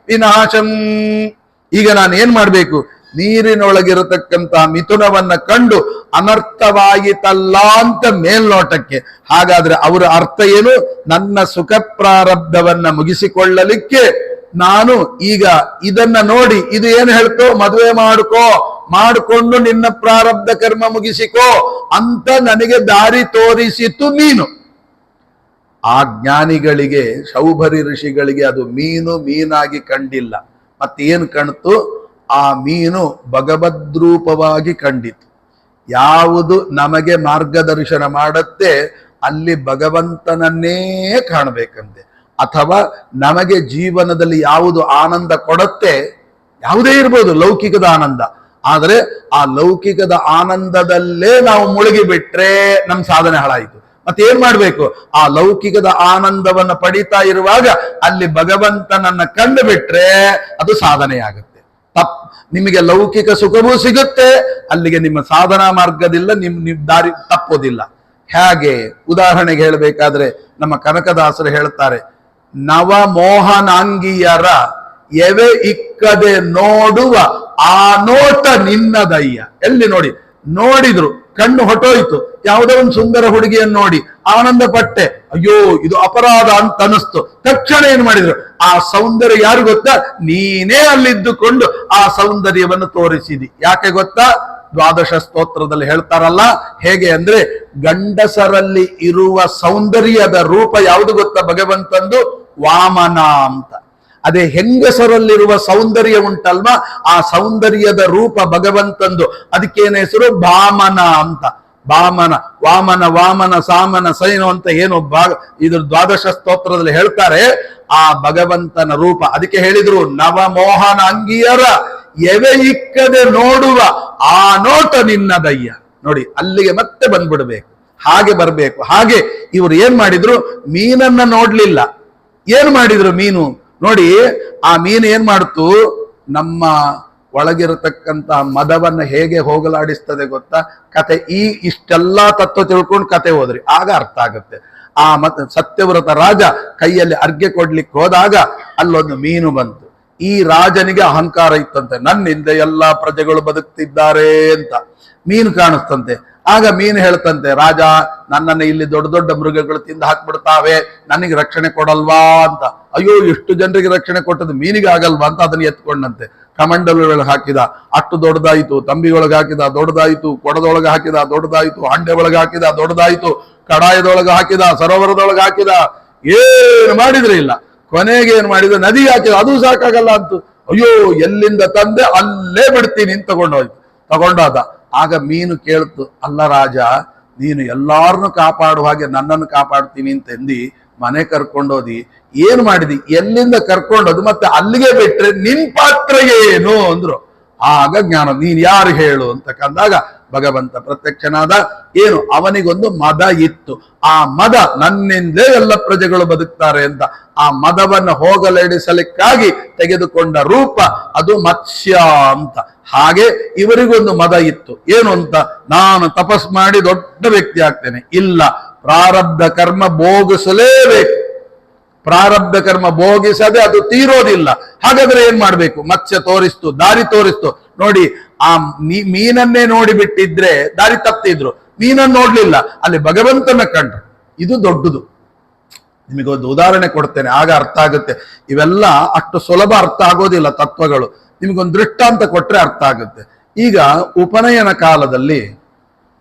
ವಿನಾಶಂ. ಈಗ ನಾನು ಏನ್ ಮಾಡ್ಬೇಕು? ನೀರಿನೊಳಗಿರತಕ್ಕಂತ ಮಿಥುನವನ್ನ ಕಂಡು ಅನರ್ಥವಾಯಿತಲ್ಲ ಅಂತ ಮೇಲ್ನೋಟಕ್ಕೆ. ಹಾಗಾದ್ರೆ ಅವರ ಅರ್ಥ ಏನು? ನನ್ನ ಸುಖ ಪ್ರಾರಬ್ಧವನ್ನ ಮುಗಿಸಿಕೊಳ್ಳಲಿಕ್ಕೆ ನಾನು ಈಗ ಇದನ್ನ ನೋಡಿ, ಇದು ಏನು ಹೇಳ್ತೋ? ಮದುವೆ ಮಾಡಿಕೊಂಡು ನಿನ್ನ ಪ್ರಾರಬ್ಧ ಕರ್ಮ ಮುಗಿಸಿಕೋ ಅಂತ ನನಗೆ ದಾರಿ ತೋರಿಸಿತು ಮೀನು. ಆ ಜ್ಞಾನಿಗಳಿಗೆ, ಶೌಭರಿ ಋಷಿಗಳಿಗೆ ಅದು ಮೀನಾಗಿ ಕಂಡಿಲ್ಲ. ಮತ್ತೇನು ಕಾಣ್ತು? ಆ ಮೀನು ಭಗವದ್ರೂಪವಾಗಿ ಕಂಡಿತು. ಯಾವುದು ನಮಗೆ ಮಾರ್ಗದರ್ಶನ ಮಾಡುತ್ತೆ ಅಲ್ಲಿ ಭಗವಂತನನ್ನೇ ಕಾಣಬೇಕಂತೆ. ಅಥವಾ ನಮಗೆ ಜೀವನದಲ್ಲಿ ಯಾವುದು ಆನಂದ ಕೊಡುತ್ತೆ, ಯಾವುದೇ ಇರ್ಬೋದು, ಲೌಕಿಕದ ಆನಂದ, ಆದರೆ ಆ ಲೌಕಿಕದ ಆನಂದದಲ್ಲೇ ನಾವು ಮುಳುಗಿ ಬಿಟ್ರೆ ನಮ್ ಸಾಧನೆ ಹಾಳಾಯಿತು. ಮತ್ತೇನ್ ಮಾಡ್ಬೇಕು? ಆ ಲೌಕಿಕದ ಆನಂದವನ್ನ ಪಡಿತಾ ಇರುವಾಗ ಅಲ್ಲಿ ಭಗವಂತನನ್ನ ಕಂಡು ಬಿಟ್ರೆ ಅದು ಸಾಧನೆಯಾಗುತ್ತೆ. ನಿಮಗೆ ಲೌಕಿಕ ಸುಖವೂ ಸಿಗುತ್ತೆ, ಅಲ್ಲಿಗೆ ನಿಮ್ಮ ಸಾಧನಾ ಮಾರ್ಗದಿಲ್ಲ, ನಿಮ್ ದಾರಿ ತಪ್ಪೋದಿಲ್ಲ. ಹೇಗೆ? ಉದಾಹರಣೆಗೆ ಹೇಳಬೇಕಾದ್ರೆ ನಮ್ಮ ಕನಕದಾಸರು ಹೇಳ್ತಾರೆ, ನವಮೋಹನಾಂಗಿಯರ ಎವೆ ಇಕ್ಕದೆ ನೋಡುವ ಆ ನೋಟ ನಿನ್ನದಯ್ಯ. ಎಲ್ಲಿ ನೋಡಿದ್ರು ಕಣ್ಣು ಹೊಟ್ಟೋಯ್ತು, ಯಾವುದೋ ಒಂದು ಸುಂದರ ಹುಡುಗಿಯನ್ನು ನೋಡಿ ಆನಂದ ಪಟ್ಟೆ, ಅಯ್ಯೋ ಇದು ಅಪರಾಧ ಅಂತ ಅನಿಸ್ತು. ತಕ್ಷಣ ಏನ್ ಮಾಡಿದ್ರು? ಆ ಸೌಂದರ್ಯ ಯಾರು ಗೊತ್ತಾ? ನೀನೇ ಅಲ್ಲಿದ್ದುಕೊಂಡು ಆ ಸೌಂದರ್ಯವನ್ನು ತೋರಿಸಿದಿ. ಯಾಕೆ ಗೊತ್ತಾ? ದ್ವಾದಶ ಸ್ತೋತ್ರದಲ್ಲಿ ಹೇಳ್ತಾರಲ್ಲ, ಹೇಗೆ ಅಂದ್ರೆ ಗಂಡಸರಲ್ಲಿ ಇರುವ ಸೌಂದರ್ಯದ ರೂಪ ಯಾವುದು ಗೊತ್ತಾ? ಭಗವಂತಂದು ವಾಮನ ಅಂತ. ಅದೇ ಹೆಂಗಸರಲ್ಲಿರುವ ಸೌಂದರ್ಯ ಉಂಟಲ್ವಾ, ಆ ಸೌಂದರ್ಯದ ರೂಪ ಭಗವಂತಂದು. ಅದಕ್ಕೇನ ಹೆಸರು? ಭಾಮನ ಅಂತ. ವಾಮನ ಸಾಮನ ಸೈನು ಅಂತ ಏನು ಇದ್ರ ದ್ವಾದಶ ಸ್ತೋತ್ರದಲ್ಲಿ ಹೇಳ್ತಾರೆ, ಆ ಭಗವಂತನ ರೂಪ. ಅದಕ್ಕೆ ಹೇಳಿದ್ರು ನವಮೋಹನ ಅಂಗಿಯರ ಎವೆ ಇಕ್ಕದೆ ನೋಡುವ ಆ ನೋಟ ನಿನ್ನದಯ್ಯ. ನೋಡಿ, ಅಲ್ಲಿಗೆ ಮತ್ತೆ ಬಂದ್ಬಿಡ್ಬೇಕು, ಹಾಗೆ ಬರ್ಬೇಕು. ಹಾಗೆ ಇವರು ಏನ್ ಮಾಡಿದ್ರು? ಮೀನನ್ನ ನೋಡ್ಲಿಲ್ಲ. ಏನ್ ಮಾಡಿದ್ರು? ಮೀನು ನೋಡಿ, ಆ ಮೀನು ಏನ್ ಮಾಡ್ತು? ನಮ್ಮ ಒಳಗಿರತಕ್ಕಂತ ಮದವನ್ನ ಹೇಗೆ ಹೋಗಲಾಡಿಸ್ತದೆ ಗೊತ್ತಾ? ಕತೆ ಇಷ್ಟೆಲ್ಲಾ ತತ್ವ ತಿಳ್ಕೊಂಡು ಕತೆ ಹೋದ್ರಿ, ಆಗ ಅರ್ಥ ಆಗುತ್ತೆ. ಆ ಮತ್ತೆ ಸತ್ಯವ್ರತ ರಾಜ ಕೈಯಲ್ಲಿ ಅರ್ಘ್ಯ ಕೊಡ್ಲಿಕ್ಕೆ ಹೋದಾಗ ಅಲ್ಲೊಂದು ಮೀನು ಬಂತು. ಈ ರಾಜನಿಗೆ ಅಹಂಕಾರ ಇತ್ತಂತೆ, ನನ್ನಿಂದ ಎಲ್ಲಾ ಪ್ರಜೆಗಳು ಬದುಕ್ತಿದ್ದಾರೆ ಅಂತ. ಮೀನು ಕಾಣಿಸ್ತಂತೆ. ಆಗ ಮೀನು ಹೇಳ್ತಂತೆ, ರಾಜ ನನ್ನನ್ನು ಇಲ್ಲಿ ದೊಡ್ಡ ದೊಡ್ಡ ಮೃಗಗಳು ತಿಂದು ಹಾಕ್ಬಿಡ್ತಾವೆ, ನನಗೆ ರಕ್ಷಣೆ ಕೊಡಲ್ವಾ ಅಂತ. ಅಯ್ಯೋ, ಎಷ್ಟು ಜನರಿಗೆ ರಕ್ಷಣೆ ಕೊಟ್ಟದ್ದು ಮೀನಿಗೆ ಆಗಲ್ವಾ ಅಂತ ಅದನ್ನ ಎತ್ಕೊಂಡಂತೆ ಕಮಂಡಲೊಳಗೆ ಹಾಕಿದ, ಅಷ್ಟು ದೊಡ್ಡದಾಯಿತು. ತಂಬಿಯೊಳಗೆ ಹಾಕಿದ, ದೊಡ್ಡದಾಯಿತು. ಕೊಡದೊಳಗೆ ಹಾಕಿದ, ದೊಡ್ಡದಾಯಿತು. ಹಂಡೆ ಒಳಗೆ ಹಾಕಿದ, ದೊಡ್ಡದಾಯಿತು. ಕಡಾಯದೊಳಗೆ ಹಾಕಿದ, ಸರೋವರದೊಳಗೆ ಹಾಕಿದ, ಏನು ಮಾಡಿದ್ರೆ ಇಲ್ಲ. ಕೊನೆಗೆ ಏನ್ ಮಾಡಿದ? ನದಿಗೆ ಹಾಕಿದ, ಅದು ಸಾಕಾಗಲ್ಲ ಅಂತು. ಅಯ್ಯೋ, ಎಲ್ಲಿಂದ ತಂದೆ ಅಲ್ಲೇ ಬಿಡ್ತೀನಿ ಅಂತ ತಗೊಂಡೋದ. ಆಗ ಮೀನು ಕೇಳ್ತು, ಅಲ್ಲ ರಾಜ, ನೀನು ಎಲ್ಲಾರನ್ನು ಕಾಪಾಡುವ ಹಾಗೆ ನನ್ನನ್ನು ಕಾಪಾಡ್ತೀನಿ ಅಂತಂದು ಮನೆ ಕರ್ಕೊಂಡೋದಿ, ಏನ್ ಮಾಡಿದಿ? ಎಲ್ಲಿಂದ ಕರ್ಕೊಂಡೋದು ಮತ್ತೆ ಅಲ್ಲಿಗೆ ಬಿಟ್ರೆ ನಿನ್ ಪಾತ್ರ ಏನು ಅಂದ್ರು. ಆಗ ಜ್ಞಾನ. ನೀನ್ ಯಾರು ಹೇಳು ಅಂತ ಕಂದಾಗ ಭಗವಂತ ಪ್ರತ್ಯಕ್ಷನಾದ. ಏನು ಅವನಿಗೊಂದು ಮದ ಇತ್ತು. ಆ ಮದ ನನ್ನಿಂದಲೇ ಎಲ್ಲ ಪ್ರಜೆಗಳು ಬದುಕ್ತಾರೆ ಅಂತ ಆ ಮದವನ್ನು ಹೋಗಲೆಡಿಸಲಿಕ್ಕಾಗಿ ತೆಗೆದುಕೊಂಡ ರೂಪ ಅದು ಮತ್ಸ್ಯ ಅಂತ. ಹಾಗೆ ಇವರಿಗೊಂದು ಮದ ಇತ್ತು. ಏನು ಅಂತ, ನಾನು ತಪಸ್ ಮಾಡಿ ದೊಡ್ಡ ವ್ಯಕ್ತಿ ಆಗ್ತೇನೆ. ಇಲ್ಲ, ಪ್ರಾರಬ್ಧ ಕರ್ಮ ಭೋಗಿಸಲೇಬೇಕು. ಪ್ರಾರಬ್ಧ ಕರ್ಮ ಭೋಗಿಸದೆ ಅದು ತೀರೋದಿಲ್ಲ. ಹಾಗಾದ್ರೆ ಏನ್ ಮಾಡ್ಬೇಕು? ಮತ್ಸ್ಯ ತೋರಿಸ್ತು, ದಾರಿ ತೋರಿಸ್ತು. ನೋಡಿ, ಆ ಮೀನನ್ನೇ ನೋಡಿ ಬಿಟ್ಟಿದ್ರೆ ದಾರಿ ತಪ್ತಿದ್ರು. ಮೀನನ್ನು ನೋಡ್ಲಿಲ್ಲ, ಅಲ್ಲಿ ಭಗವಂತನ ಕಂಡ್ರು. ಇದು ದೊಡ್ಡದು. ನಿಮಗೊಂದು ಉದಾಹರಣೆ ಕೊಡ್ತೇನೆ, ಆಗ ಅರ್ಥ ಆಗುತ್ತೆ. ಇವೆಲ್ಲ ಅಷ್ಟು ಸುಲಭ ಅರ್ಥ ಆಗೋದಿಲ್ಲ ತತ್ವಗಳು. ನಿಮಗೊಂದು ದೃಷ್ಟಾಂತ ಕೊಟ್ರೆ ಅರ್ಥ ಆಗುತ್ತೆ. ಈಗ ಉಪನಯನ ಕಾಲದಲ್ಲಿ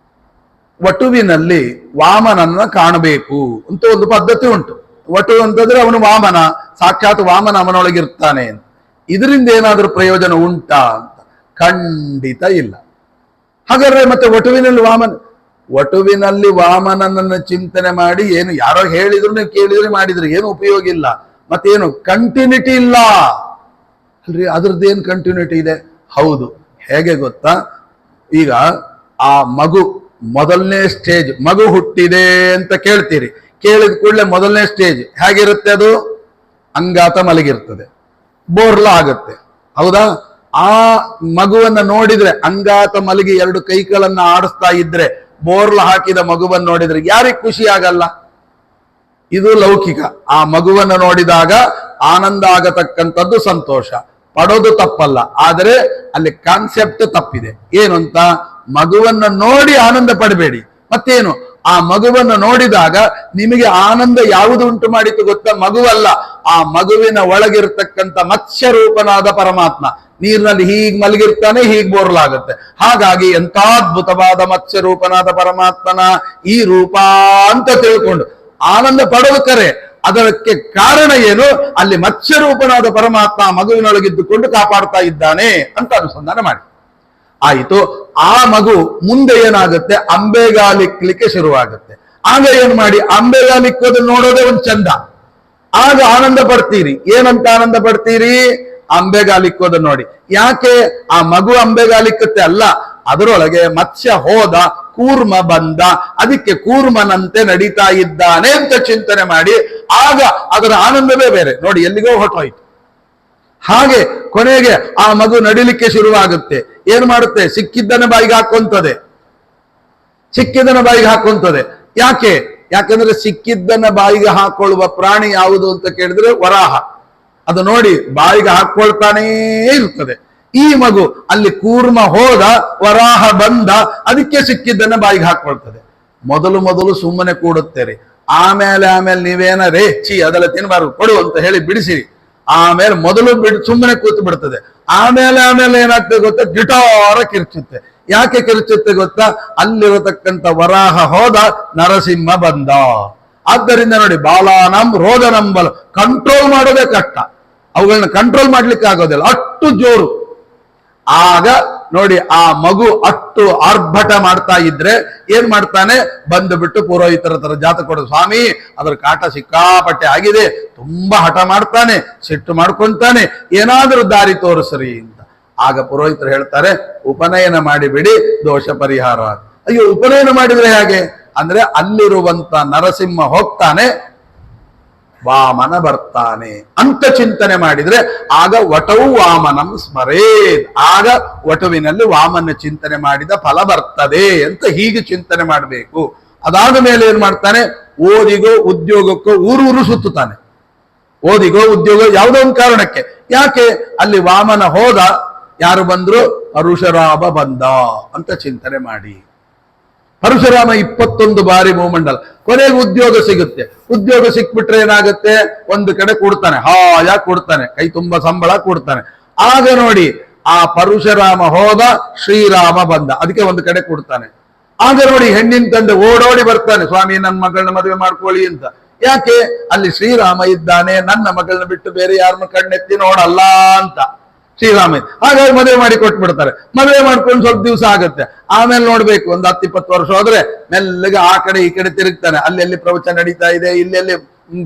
ವಟುವಿನಲ್ಲಿ ವಾಮನನ್ನ ಕಾಣಬೇಕು ಅಂತ ಒಂದು ಪದ್ಧತಿ ಉಂಟು. ವಟು ಅಂತಂದ್ರೆ ಅವನು ವಾಮನ, ಸಾಕ್ಷಾತ್ ವಾಮನ ಅವನೊಳಗಿರ್ತಾನೆ ಅಂತ. ಇದರಿಂದ ಏನಾದ್ರೂ ಪ್ರಯೋಜನ ಉಂಟಾ ಅಂತ? ಖಂಡಿತ ಇಲ್ಲ. ಹಾಗಾದ್ರೆ ಮತ್ತೆ ವಟುವಿನಲ್ಲಿ ವಾಮನನನ್ನು ಚಿಂತನೆ ಮಾಡಿ ಏನು, ಯಾರೋ ಹೇಳಿದ್ರು ನೀವು ಕೇಳಿದ್ರೆ ಮಾಡಿದ್ರೆ ಏನು ಉಪಯೋಗ ಇಲ್ಲ. ಮತ್ತೇನು ಕಂಟಿನ್ಯೂಟಿ ಇಲ್ಲ ಅಲ್ರಿ? ಅದ್ರದ್ದೇನು ಕಂಟಿನ್ಯೂಟಿ ಇದೆ? ಹೌದು. ಹೇಗೆ ಗೊತ್ತಾ, ಈಗ ಆ ಮಗು ಮೊದಲನೇ ಸ್ಟೇಜ್, ಮಗು ಹುಟ್ಟಿದೆ ಅಂತ ಕೇಳ್ತೀರಿ. ಕೇಳಿದ ಕೂಡಲೇ ಮೊದಲನೇ ಸ್ಟೇಜ್ ಹೇಗಿರುತ್ತೆ? ಅದು ಅಂಗಾತ ಮಲಗಿರ್ತದೆ, ಬೋರ್ಲ ಆಗುತ್ತೆ. ಹೌದಾ? ಆ ಮಗುವನ್ನ ನೋಡಿದ್ರೆ, ಅಂಗಾತ ಮಲಗಿ ಎರಡು ಕೈಗಳನ್ನ ಆಡಿಸ್ತಾ ಇದ್ರೆ, ಬೋರ್ಲ ಹಾಕಿದ ಮಗುವನ್ನು ನೋಡಿದ್ರೆ ಯಾರಿಗೆ ಖುಷಿ ಆಗಲ್ಲ? ಇದು ಲೌಕಿಕ. ಆ ಮಗುವನ್ನು ನೋಡಿದಾಗ ಆನಂದ ಆಗತಕ್ಕಂಥದ್ದು ಸಂತೋಷ, ಪಡೋದು ತಪ್ಪಲ್ಲ. ಆದರೆ ಅಲ್ಲಿ ಕಾನ್ಸೆಪ್ಟ್ ತಪ್ಪಿದೆ. ಏನು ಅಂತ, ಮಗುವನ್ನು ನೋಡಿ ಆನಂದ ಪಡಬೇಡಿ. ಮತ್ತೇನು, ಆ ಮಗುವನ್ನು ನೋಡಿದಾಗ ನಿಮಗೆ ಆನಂದ ಯಾವುದು ಉಂಟು ಮಾಡಿತು ಗೊತ್ತಾ? ಮಗುವಲ್ಲ, ಆ ಮಗುವಿನ ಒಳಗಿರ್ತಕ್ಕಂಥ ಮತ್ಸ್ಯ ರೂಪನಾದ ಪರಮಾತ್ಮ. ನೀರಿನಲ್ಲಿ ಹೀಗ್ ಮಲಗಿರ್ತಾನೆ, ಹೀಗ್ ಬೋರ್ಲಾಗುತ್ತೆ. ಹಾಗಾಗಿ ಎಂಥ ಅದ್ಭುತವಾದ ಮತ್ಸ್ಯ ರೂಪನಾದ ಪರಮಾತ್ಮನ ಈ ರೂಪ ಅಂತ ತಿಳ್ಕೊಂಡು ಆನಂದ ಪಡೋದು ಕರೆ. ಅದಕ್ಕೆ ಕಾರಣ ಏನು? ಅಲ್ಲಿ ಮತ್ಸ್ಯ ರೂಪನಾದ ಪರಮಾತ್ಮ ಮಗುವಿನೊಳಗಿದ್ದುಕೊಂಡು ಕಾಪಾಡ್ತಾ ಇದ್ದಾನೆ ಅಂತ ಅನುಸಂಧಾನ ಮಾಡಿ ಆಯಿತು. ಆ ಮಗು ಮುಂದೆ ಏನಾಗುತ್ತೆ? ಅಂಬೆಗಾಲಿಕ್ಲಿಕ್ಕೆ ಶುರುವಾಗುತ್ತೆ. ಆಗ ಏನ್ ಮಾಡಿ? ಅಂಬೆಗಾಲಿಕ್ಕೋದನ್ನ ನೋಡೋದೇ ಒಂದು ಚಂದ. ಆಗ ಆನಂದ ಪಡ್ತೀರಿ. ಏನಂತ ಆನಂದ ಪಡ್ತೀರಿ? ಅಂಬೆಗಾಲಿಕ್ಕೋದನ್ನ ನೋಡಿ. ಯಾಕೆ? ಆ ಮಗು ಅಂಬೆಗಾಲಿಕ್ಕತ್ತೆ ಅಲ್ಲ, ಅದರೊಳಗೆ ಮತ್ಸ್ಯ ಹೋದ, ಕೂರ್ಮ ಬಂದ, ಅದಕ್ಕೆ ಕೂರ್ಮನಂತೆ ನಡೀತಾ ಇದ್ದಾನೆ ಅಂತ ಚಿಂತನೆ ಮಾಡಿ ಆಗ ಅದರ ಆನಂದವೇ ಬೇರೆ. ನೋಡಿ, ಎಲ್ಲಿಗೋ ಹೊರಟೋಯ್ತು. ಹಾಗೆ ಕೊನೆಗೆ ಆ ಮಗು ನಡಿಲಿಕ್ಕೆ ಶುರುವಾಗುತ್ತೆ. ಏನ್ ಮಾಡುತ್ತೆ? ಸಿಕ್ಕಿದ್ದನ್ನ ಬಾಯಿಗೆ ಹಾಕೊಂತದೆ, ಸಿಕ್ಕಿದ್ದನ್ನ ಬಾಯಿಗೆ ಹಾಕೊಂತದೆ. ಯಾಕೆ? ಯಾಕಂದ್ರೆ ಸಿಕ್ಕಿದ್ದನ್ನ ಬಾಯಿಗೆ ಹಾಕೊಳ್ಳುವ ಪ್ರಾಣಿ ಯಾವುದು ಅಂತ ಕೇಳಿದ್ರೆ ವರಾಹ. ಅದು ನೋಡಿ ಬಾಯಿಗೆ ಹಾಕೊಳ್ತಾನೇ ಇರ್ತದೆ. ಈ ಮಗು ಅಲ್ಲಿ ಕೂರ್ಮ ಹೋದ, ವರಾಹ ಬಂದ, ಅದಕ್ಕೆ ಸಿಕ್ಕಿದ್ದನ್ನ ಬಾಯಿಗೆ ಹಾಕೊಳ್ತದೆ. ಮೊದಲು ಸುಮ್ಮನೆ ಕೂಡುತ್ತೇರಿ. ಆಮೇಲೆ ನೀವೇನರೇ ಅದೆಲ್ಲ ತಿನ್ಬಾರ್ದು ಕೊಡು ಅಂತ ಹೇಳಿ ಬಿಡಿಸಿರಿ. ಆಮೇಲೆ ಮೊದಲು ಸುಮ್ಮನೆ ಕೂತು ಬಿಡ್ತದೆ. ಆಮೇಲೆ ಏನಾಗ್ತದೆ ಗೊತ್ತಾ? ಗಿಟಾರ ಕಿರ್ಚುತ್ತೆ. ಯಾಕೆ ಕಿರ್ಚುತ್ತೆ ಗೊತ್ತಾ? ಅಲ್ಲಿರತಕ್ಕಂಥ ವರಾಹ ಹೋದ, ನರಸಿಂಹ ಬಂದ. ಆದ್ದರಿಂದ ನೋಡಿ, ಬಾಲಾನಂ ರೋದನಂ ಬಲ, ಕಂಟ್ರೋಲ್ ಮಾಡೋದೇ ಕಷ್ಟ. ಅವುಗಳನ್ನ ಕಂಟ್ರೋಲ್ ಮಾಡ್ಲಿಕ್ಕೆ ಆಗೋದಿಲ್ಲ, ಅಷ್ಟು ಜೋರು. ಆಗ ನೋಡಿ, ಆ ಮಗು ಅಷ್ಟು ಆರ್ಭಟ ಮಾಡ್ತಾ ಇದ್ರೆ ಏನ್ ಮಾಡ್ತಾನೆ? ಬಂದು ಬಿಟ್ಟು ಪುರೋಹಿತರ ತರ ಜಾತ ಕೊಡೋದು. ಸ್ವಾಮಿ, ಅದರ ಕಾಟ ಸಿಕ್ಕಾಪಟ್ಟೆ ಆಗಿದೆ, ತುಂಬಾ ಹಠ ಮಾಡ್ತಾನೆ, ಸಿಟ್ಟು ಮಾಡ್ಕೊಂತಾನೆ, ಏನಾದ್ರೂ ದಾರಿ ತೋರಿಸ್ರಿ ಅಂತ. ಆಗ ಪುರೋಹಿತರು ಹೇಳ್ತಾರೆ, ಉಪನಯನ ಮಾಡಿಬಿಡಿ, ದೋಷ ಪರಿಹಾರ. ಅಯ್ಯೋ, ಉಪನಯನ ಮಾಡಿದ್ರೆ ಹೇಗೆ ಅಂದ್ರೆ, ಅಲ್ಲಿರುವಂತ ನರಸಿಂಹ ಹೋಗ್ತಾನೆ, ವಾಮನ ಬರ್ತಾನೆ ಅಂತ ಚಿಂತನೆ ಮಾಡಿದ್ರೆ ಆಗ ವಟವು ವಾಮನಂ ಸ್ಮರೇತ್. ಆಗ ವಟುವಿನಲ್ಲಿ ವಾಮನ ಚಿಂತನೆ ಮಾಡಿದ ಫಲ ಬರ್ತದೆ ಅಂತ ಹೀಗೆ ಚಿಂತನೆ ಮಾಡಬೇಕು. ಅದಾದ ಮೇಲೆ ಏನ್ ಮಾಡ್ತಾನೆ? ಓದಿಗೋ ಉದ್ಯೋಗಕ್ಕೋ ಊರೂರು ಸುತ್ತುತ್ತಾನೆ. ಓದಿಗೋ ಉದ್ಯೋಗ ಯಾವುದೋ ಒಂದು ಕಾರಣಕ್ಕೆ. ಯಾಕೆ? ಅಲ್ಲಿ ವಾಮನ ಹೋದ, ಯಾರು ಬಂದ್ರು? ಪರಶುರಾಮ ಬಂದ ಅಂತ ಚಿಂತನೆ ಮಾಡಿ. ಪರಶುರಾಮ 21 ಬಾರಿ ಭೂಮಂಡಲ, ಕೊನೆಗೆ ಉದ್ಯೋಗ ಸಿಗುತ್ತೆ. ಉದ್ಯೋಗ ಸಿಕ್ಬಿಟ್ರೆ ಏನಾಗುತ್ತೆ? ಒಂದು ಕಡೆ ಕೊಡ್ತಾನೆ, ಹಾಯಾಗಿ ಕೊಡ್ತಾನೆ, ಕೈ ತುಂಬಾ ಸಂಬಳ ಕೊಡ್ತಾನೆ. ಆಗ ನೋಡಿ, ಆ ಪರಶುರಾಮ ಹೋದ, ಶ್ರೀರಾಮ ಬಂದ, ಅದಕ್ಕೆ ಒಂದು ಕಡೆ ಕೊಡ್ತಾನೆ. ಆಗ ನೋಡಿ, ಹೆಣ್ಣಿನ ತಂದೆ ಓಡೋಡಿ ಬರ್ತಾನೆ, ಸ್ವಾಮಿ ನನ್ನ ಮಗಳನ್ನ ಮದುವೆ ಮಾಡ್ಕೊಳ್ಳಿ ಅಂತ. ಯಾಕೆ? ಅಲ್ಲಿ ಶ್ರೀರಾಮ ಇದ್ದಾನೆ, ನನ್ನ ಮಗಳನ್ನ ಬಿಟ್ಟು ಬೇರೆ ಯಾರನ್ನ ಕಣ್ಣೆತ್ತಿ ನೋಡಲ್ಲ ಅಂತ ಶ್ರೀರಾಮ. ಹಾಗಾಗಿ ಮದುವೆ ಮಾಡಿ ಕೊಟ್ಬಿಡ್ತಾರೆ. ಮದುವೆ ಮಾಡ್ಕೊಂಡು ಸ್ವಲ್ಪ ದಿವಸ ಆಗುತ್ತೆ. ಆಮೇಲೆ ನೋಡ್ಬೇಕು, ಒಂದು 10-20 ವರ್ಷ ಹೋದ್ರೆ ಮೆಲ್ಲಗೆ ಆ ಕಡೆ ಈ ಕಡೆ ತಿರುಗ್ತಾನೆ. ಅಲ್ಲಿ ಪ್ರವಚನ ನಡೀತಾ ಇದೆ, ಇಲ್ಲೆಲ್ಲಿ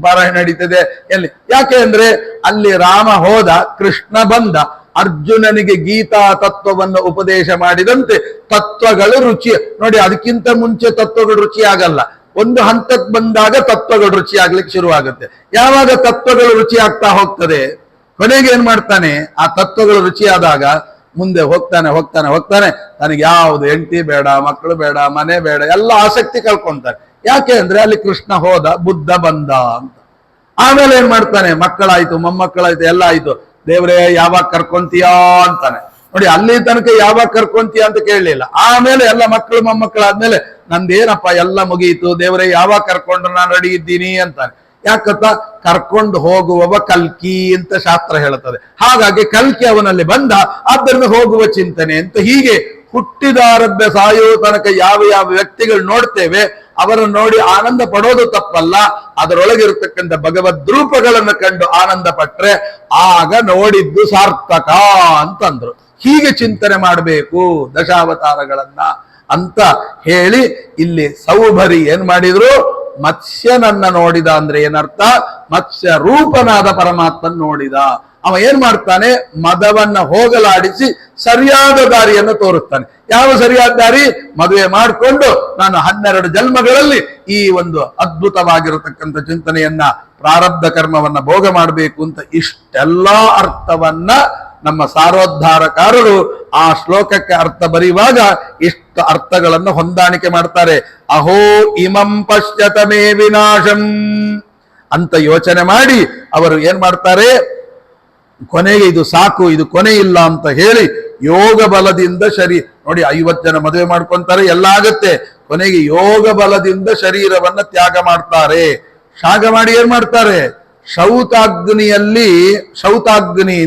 ಪಾರಾಯಣ ನಡೀತದೆ, ಎಲ್ಲಿ. ಯಾಕೆ ಅಂದ್ರೆ ಅಲ್ಲಿ ರಾಮ ಹೋದ, ಕೃಷ್ಣ ಬಂದ. ಅರ್ಜುನನಿಗೆ ಗೀತಾ ತತ್ವವನ್ನು ಉಪದೇಶ ಮಾಡಿದಂತೆ ತತ್ವಗಳು ರುಚಿ ನೋಡಿ. ಅದಕ್ಕಿಂತ ಮುಂಚೆ ತತ್ವಗಳು ರುಚಿ ಆಗಲ್ಲ. ಒಂದು ಹಂತಕ್ಕೆ ಬಂದಾಗ ತತ್ವಗಳು ರುಚಿ ಆಗ್ಲಿಕ್ಕೆ ಶುರುವಾಗುತ್ತೆ. ಯಾವಾಗ ತತ್ವಗಳು ರುಚಿ ಆಗ್ತಾ ಹೋಗ್ತದೆ, ಕೊನೆಗೆ ಏನ್ ಮಾಡ್ತಾನೆ, ಆ ತತ್ವಗಳು ರುಚಿಯಾದಾಗ ಮುಂದೆ ಹೋಗ್ತಾನೆ ಹೋಗ್ತಾನೆ ಹೋಗ್ತಾನೆ ನನಗೆ ಯಾವುದು ಹೆಂಡತಿ ಬೇಡ, ಮಕ್ಕಳು ಬೇಡ, ಮನೆ ಬೇಡ, ಎಲ್ಲ ಆಸಕ್ತಿ ಕಳ್ಕೊಂತಾನೆ. ಯಾಕೆ ಅಂದ್ರೆ ಅಲ್ಲಿ ಕೃಷ್ಣ ಹೋದ, ಬುದ್ಧ ಬಂದ ಅಂತ. ಆಮೇಲೆ ಏನ್ ಮಾಡ್ತಾನೆ, ಮಕ್ಕಳಾಯ್ತು, ಮೊಮ್ಮಕ್ಕಳಾಯ್ತು, ಎಲ್ಲ ಆಯ್ತು, ದೇವ್ರೇ ಯಾವಾಗ ಕರ್ಕೊಂತೀಯಾ ಅಂತಾನೆ. ನೋಡಿ, ಅಲ್ಲಿ ತನಕ ಯಾವಾಗ ಕರ್ಕೊಂತೀಯ ಅಂತ ಕೇಳಲಿಲ್ಲ. ಆಮೇಲೆ ಎಲ್ಲ ಮಕ್ಕಳು ಮೊಮ್ಮಕ್ಕಳಾದ್ಮೇಲೆ ನಂದೇನಪ್ಪ ಎಲ್ಲ ಮುಗಿಯಿತು, ದೇವರೇ ಯಾವಾಗ ಕರ್ಕೊಂಡ್ರೆ ನಾನು ರೆಡಿ ಇದ್ದೀನಿ ಅಂತಾನೆ. ಯಾಕಂತ ಕರ್ಕೊಂಡು ಹೋಗುವವ ಕಲ್ಕಿ ಅಂತ ಶಾಸ್ತ್ರ ಹೇಳುತ್ತದೆ. ಹಾಗಾಗಿ ಕಲ್ಕಿ ಅವನಲ್ಲಿ ಬಂದ, ಆದ್ದರಿಂದ ಹೋಗುವ ಚಿಂತನೆ ಅಂತ. ಹೀಗೆ ಹುಟ್ಟಿದಾರದ್ದ ಸಾಯೋ ತನಕ ಯಾವ ಯಾವ ವ್ಯಕ್ತಿಗಳು ನೋಡ್ತೇವೆ ಅವರನ್ನು ನೋಡಿ ಆನಂದ ಪಡೋದು ತಪ್ಪಲ್ಲ. ಅದರೊಳಗಿರತಕ್ಕಂಥ ಭಗವದ್ ರೂಪಗಳನ್ನು ಕಂಡು ಆನಂದ ಪಟ್ರೆ ಆಗ ನೋಡಿದ್ದು ಸಾರ್ಥಕ ಅಂತಂದ್ರು. ಹೀಗೆ ಚಿಂತನೆ ಮಾಡಬೇಕು ದಶಾವತಾರಗಳನ್ನ ಅಂತ ಹೇಳಿ ಇಲ್ಲಿ ಸೌಭರಿ ಏನ್ ಮಾಡಿದ್ರು, ಮತ್ಸ್ಯನನ್ನ ನೋಡಿದ ಅಂದ್ರೆ ಏನರ್ಥ, ಮತ್ಸ್ಯ ರೂಪನಾದ ಪರಮಾತ್ಮನ್ ನೋಡಿದ. ಅವ ಏನ್ ಮಾಡ್ತಾನೆ, ಮದವನ್ನ ಹೋಗಲಾಡಿಸಿ ಸರಿಯಾದ ದಾರಿಯನ್ನು ತೋರಿಸ್ತಾನೆ. ಯಾವ ಸರಿಯಾದ ದಾರಿ, ಮದುವೆ ಮಾಡಿಕೊಂಡು ನಾನು 12 ಜನ್ಮಗಳಲ್ಲಿ ಈ ಒಂದು ಅದ್ಭುತವಾಗಿರತಕ್ಕಂಥ ಚಿಂತನೆಯನ್ನ, ಪ್ರಾರಬ್ಧ ಕರ್ಮವನ್ನ ಭೋಗ ಮಾಡಬೇಕು ಅಂತ ಇಷ್ಟೆಲ್ಲಾ ಅರ್ಥವನ್ನ ನಮ್ಮ ಸಾರೋದ್ಧಾರಕಾರರು ಆ ಶ್ಲೋಕಕ್ಕೆ ಅರ್ಥ ಬರೆಯುವಾಗ ಇಷ್ಟು ಅರ್ಥಗಳನ್ನು ಹೊಂದಾಣಿಕೆ ಮಾಡ್ತಾರೆ. ಅಹೋ ಇಮಂ ಪಶ್ಯತ ಮೇ ವಿನಾಶಂ ಅಂತ ಯೋಚನೆ ಮಾಡಿ ಅವರು ಏನ್ ಮಾಡ್ತಾರೆ, ಕೊನೆಗೆ ಇದು ಸಾಕು, ಇದು ಕೊನೆ ಇಲ್ಲ ಅಂತ ಹೇಳಿ ಯೋಗ ಬಲದಿಂದ ನೋಡಿ 50 ಜನ ಮದುವೆ ಮಾಡ್ಕೊಂತಾರೆ, ಎಲ್ಲ ಆಗತ್ತೆ. ಕೊನೆಗೆ ಯೋಗ ಬಲದಿಂದ ಶರೀರವನ್ನ ತ್ಯಾಗ ಮಾಡ್ತಾರೆ. ತ್ಯಾಗ ಮಾಡಿ ಏನ್ ಮಾಡ್ತಾರೆ, ಶೌತಾಗ್ನಿ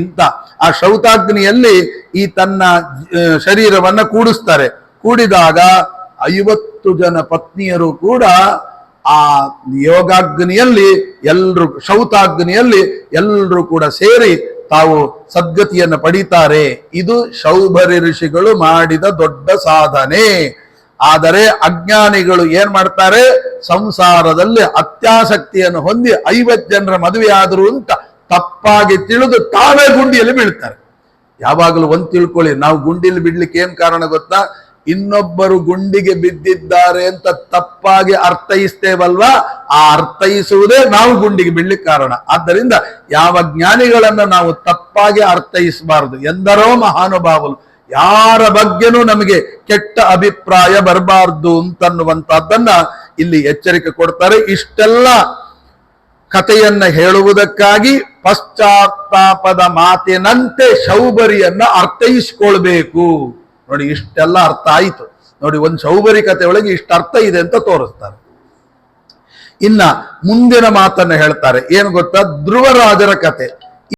ಅಂತ ಆ ಶೌತಾಗ್ನಿಯಲ್ಲಿ ಈ ತನ್ನ ಶರೀರವನ್ನ ಕೂಡಿಸ್ತಾರೆ. ಕೂಡಿದಾಗ 50 ಜನ ಪತ್ನಿಯರು ಕೂಡ ಆ ಯೋಗಾಗ್ನಿಯಲ್ಲಿ ಶೌತಾಗ್ನಿಯಲ್ಲಿ ಎಲ್ಲರೂ ಕೂಡ ಸೇರಿ ತಾವು ಸದ್ಗತಿಯನ್ನು ಪಡೀತಾರೆ. ಇದು ಶೌಭರಿ ಋಷಿಗಳು ಮಾಡಿದ ದೊಡ್ಡ ಸಾಧನೆ. ಆದರೆ ಅಜ್ಞಾನಿಗಳು ಏನ್ ಮಾಡ್ತಾರೆ, ಸಂಸಾರದಲ್ಲಿ ಅತ್ಯಾಸಕ್ತಿಯನ್ನು ಹೊಂದಿ 50 ಜನರ ಮದುವೆ ಆದರು ಅಂತ ತಪ್ಪಾಗಿ ತಿಳಿದು ತಾವೇ ಗುಂಡಿಯಲ್ಲಿ ಬೀಳ್ತಾರೆ. ಯಾವಾಗಲೂ ಒಂದ್ ತಿಳ್ಕೊಳ್ಳಿ, ನಾವು ಗುಂಡಿಯಲ್ಲಿ ಬಿಡ್ಲಿಕ್ಕೆ ಏನ್ ಕಾರಣ ಗೊತ್ತಾ, ಇನ್ನೊಬ್ಬರು ಗುಂಡಿಗೆ ಬಿದ್ದಿದ್ದಾರೆ ಅಂತ ತಪ್ಪಾಗಿ ಅರ್ಥೈಸ್ತೇವಲ್ವಾ, ಆ ಅರ್ಥೈಸುವುದೇ ನಾವು ಗುಂಡಿಗೆ ಬೀಳ್ಲಿಕ್ಕೆ ಕಾರಣ. ಆದ್ದರಿಂದ ಯಾವ ಜ್ಞಾನಿಗಳನ್ನ ನಾವು ತಪ್ಪಾಗಿ ಅರ್ಥೈಸಬಾರದು. ಎಂದರೋ ಮಹಾನುಭಾವರು, ಯಾರ ಬಗ್ಗೆನೂ ನಮಗೆ ಕೆಟ್ಟ ಅಭಿಪ್ರಾಯ ಬರಬಾರ್ದು ಅಂತನ್ನುವಂತಹದ್ದನ್ನ ಇಲ್ಲಿ ಎಚ್ಚರಿಕೆ ಕೊಡ್ತಾರೆ. ಇಷ್ಟೆಲ್ಲ ಕಥೆಯನ್ನ ಹೇಳುವುದಕ್ಕಾಗಿ ಪಶ್ಚಾತ್ತಾಪದ ಮಾತಿನಂತೆ ಶೌಭರಿಯನ್ನ ಅರ್ಥೈಸಿಕೊಳ್ಬೇಕು. ನೋಡಿ, ಇಷ್ಟೆಲ್ಲ ಅರ್ಥ ಆಯಿತು. ನೋಡಿ, ಒಂದು ಶೌಭರಿ ಕಥೆ ಒಳಗೆ ಇಷ್ಟ ಅರ್ಥ ಇದೆ ಅಂತ ತೋರಿಸ್ತಾರೆ. ಇನ್ನ ಮುಂದಿನ ಮಾತನ್ನ ಹೇಳ್ತಾರೆ. ಏನು ಗೊತ್ತಾ, ಧ್ರುವರಾಜರ ಕತೆ.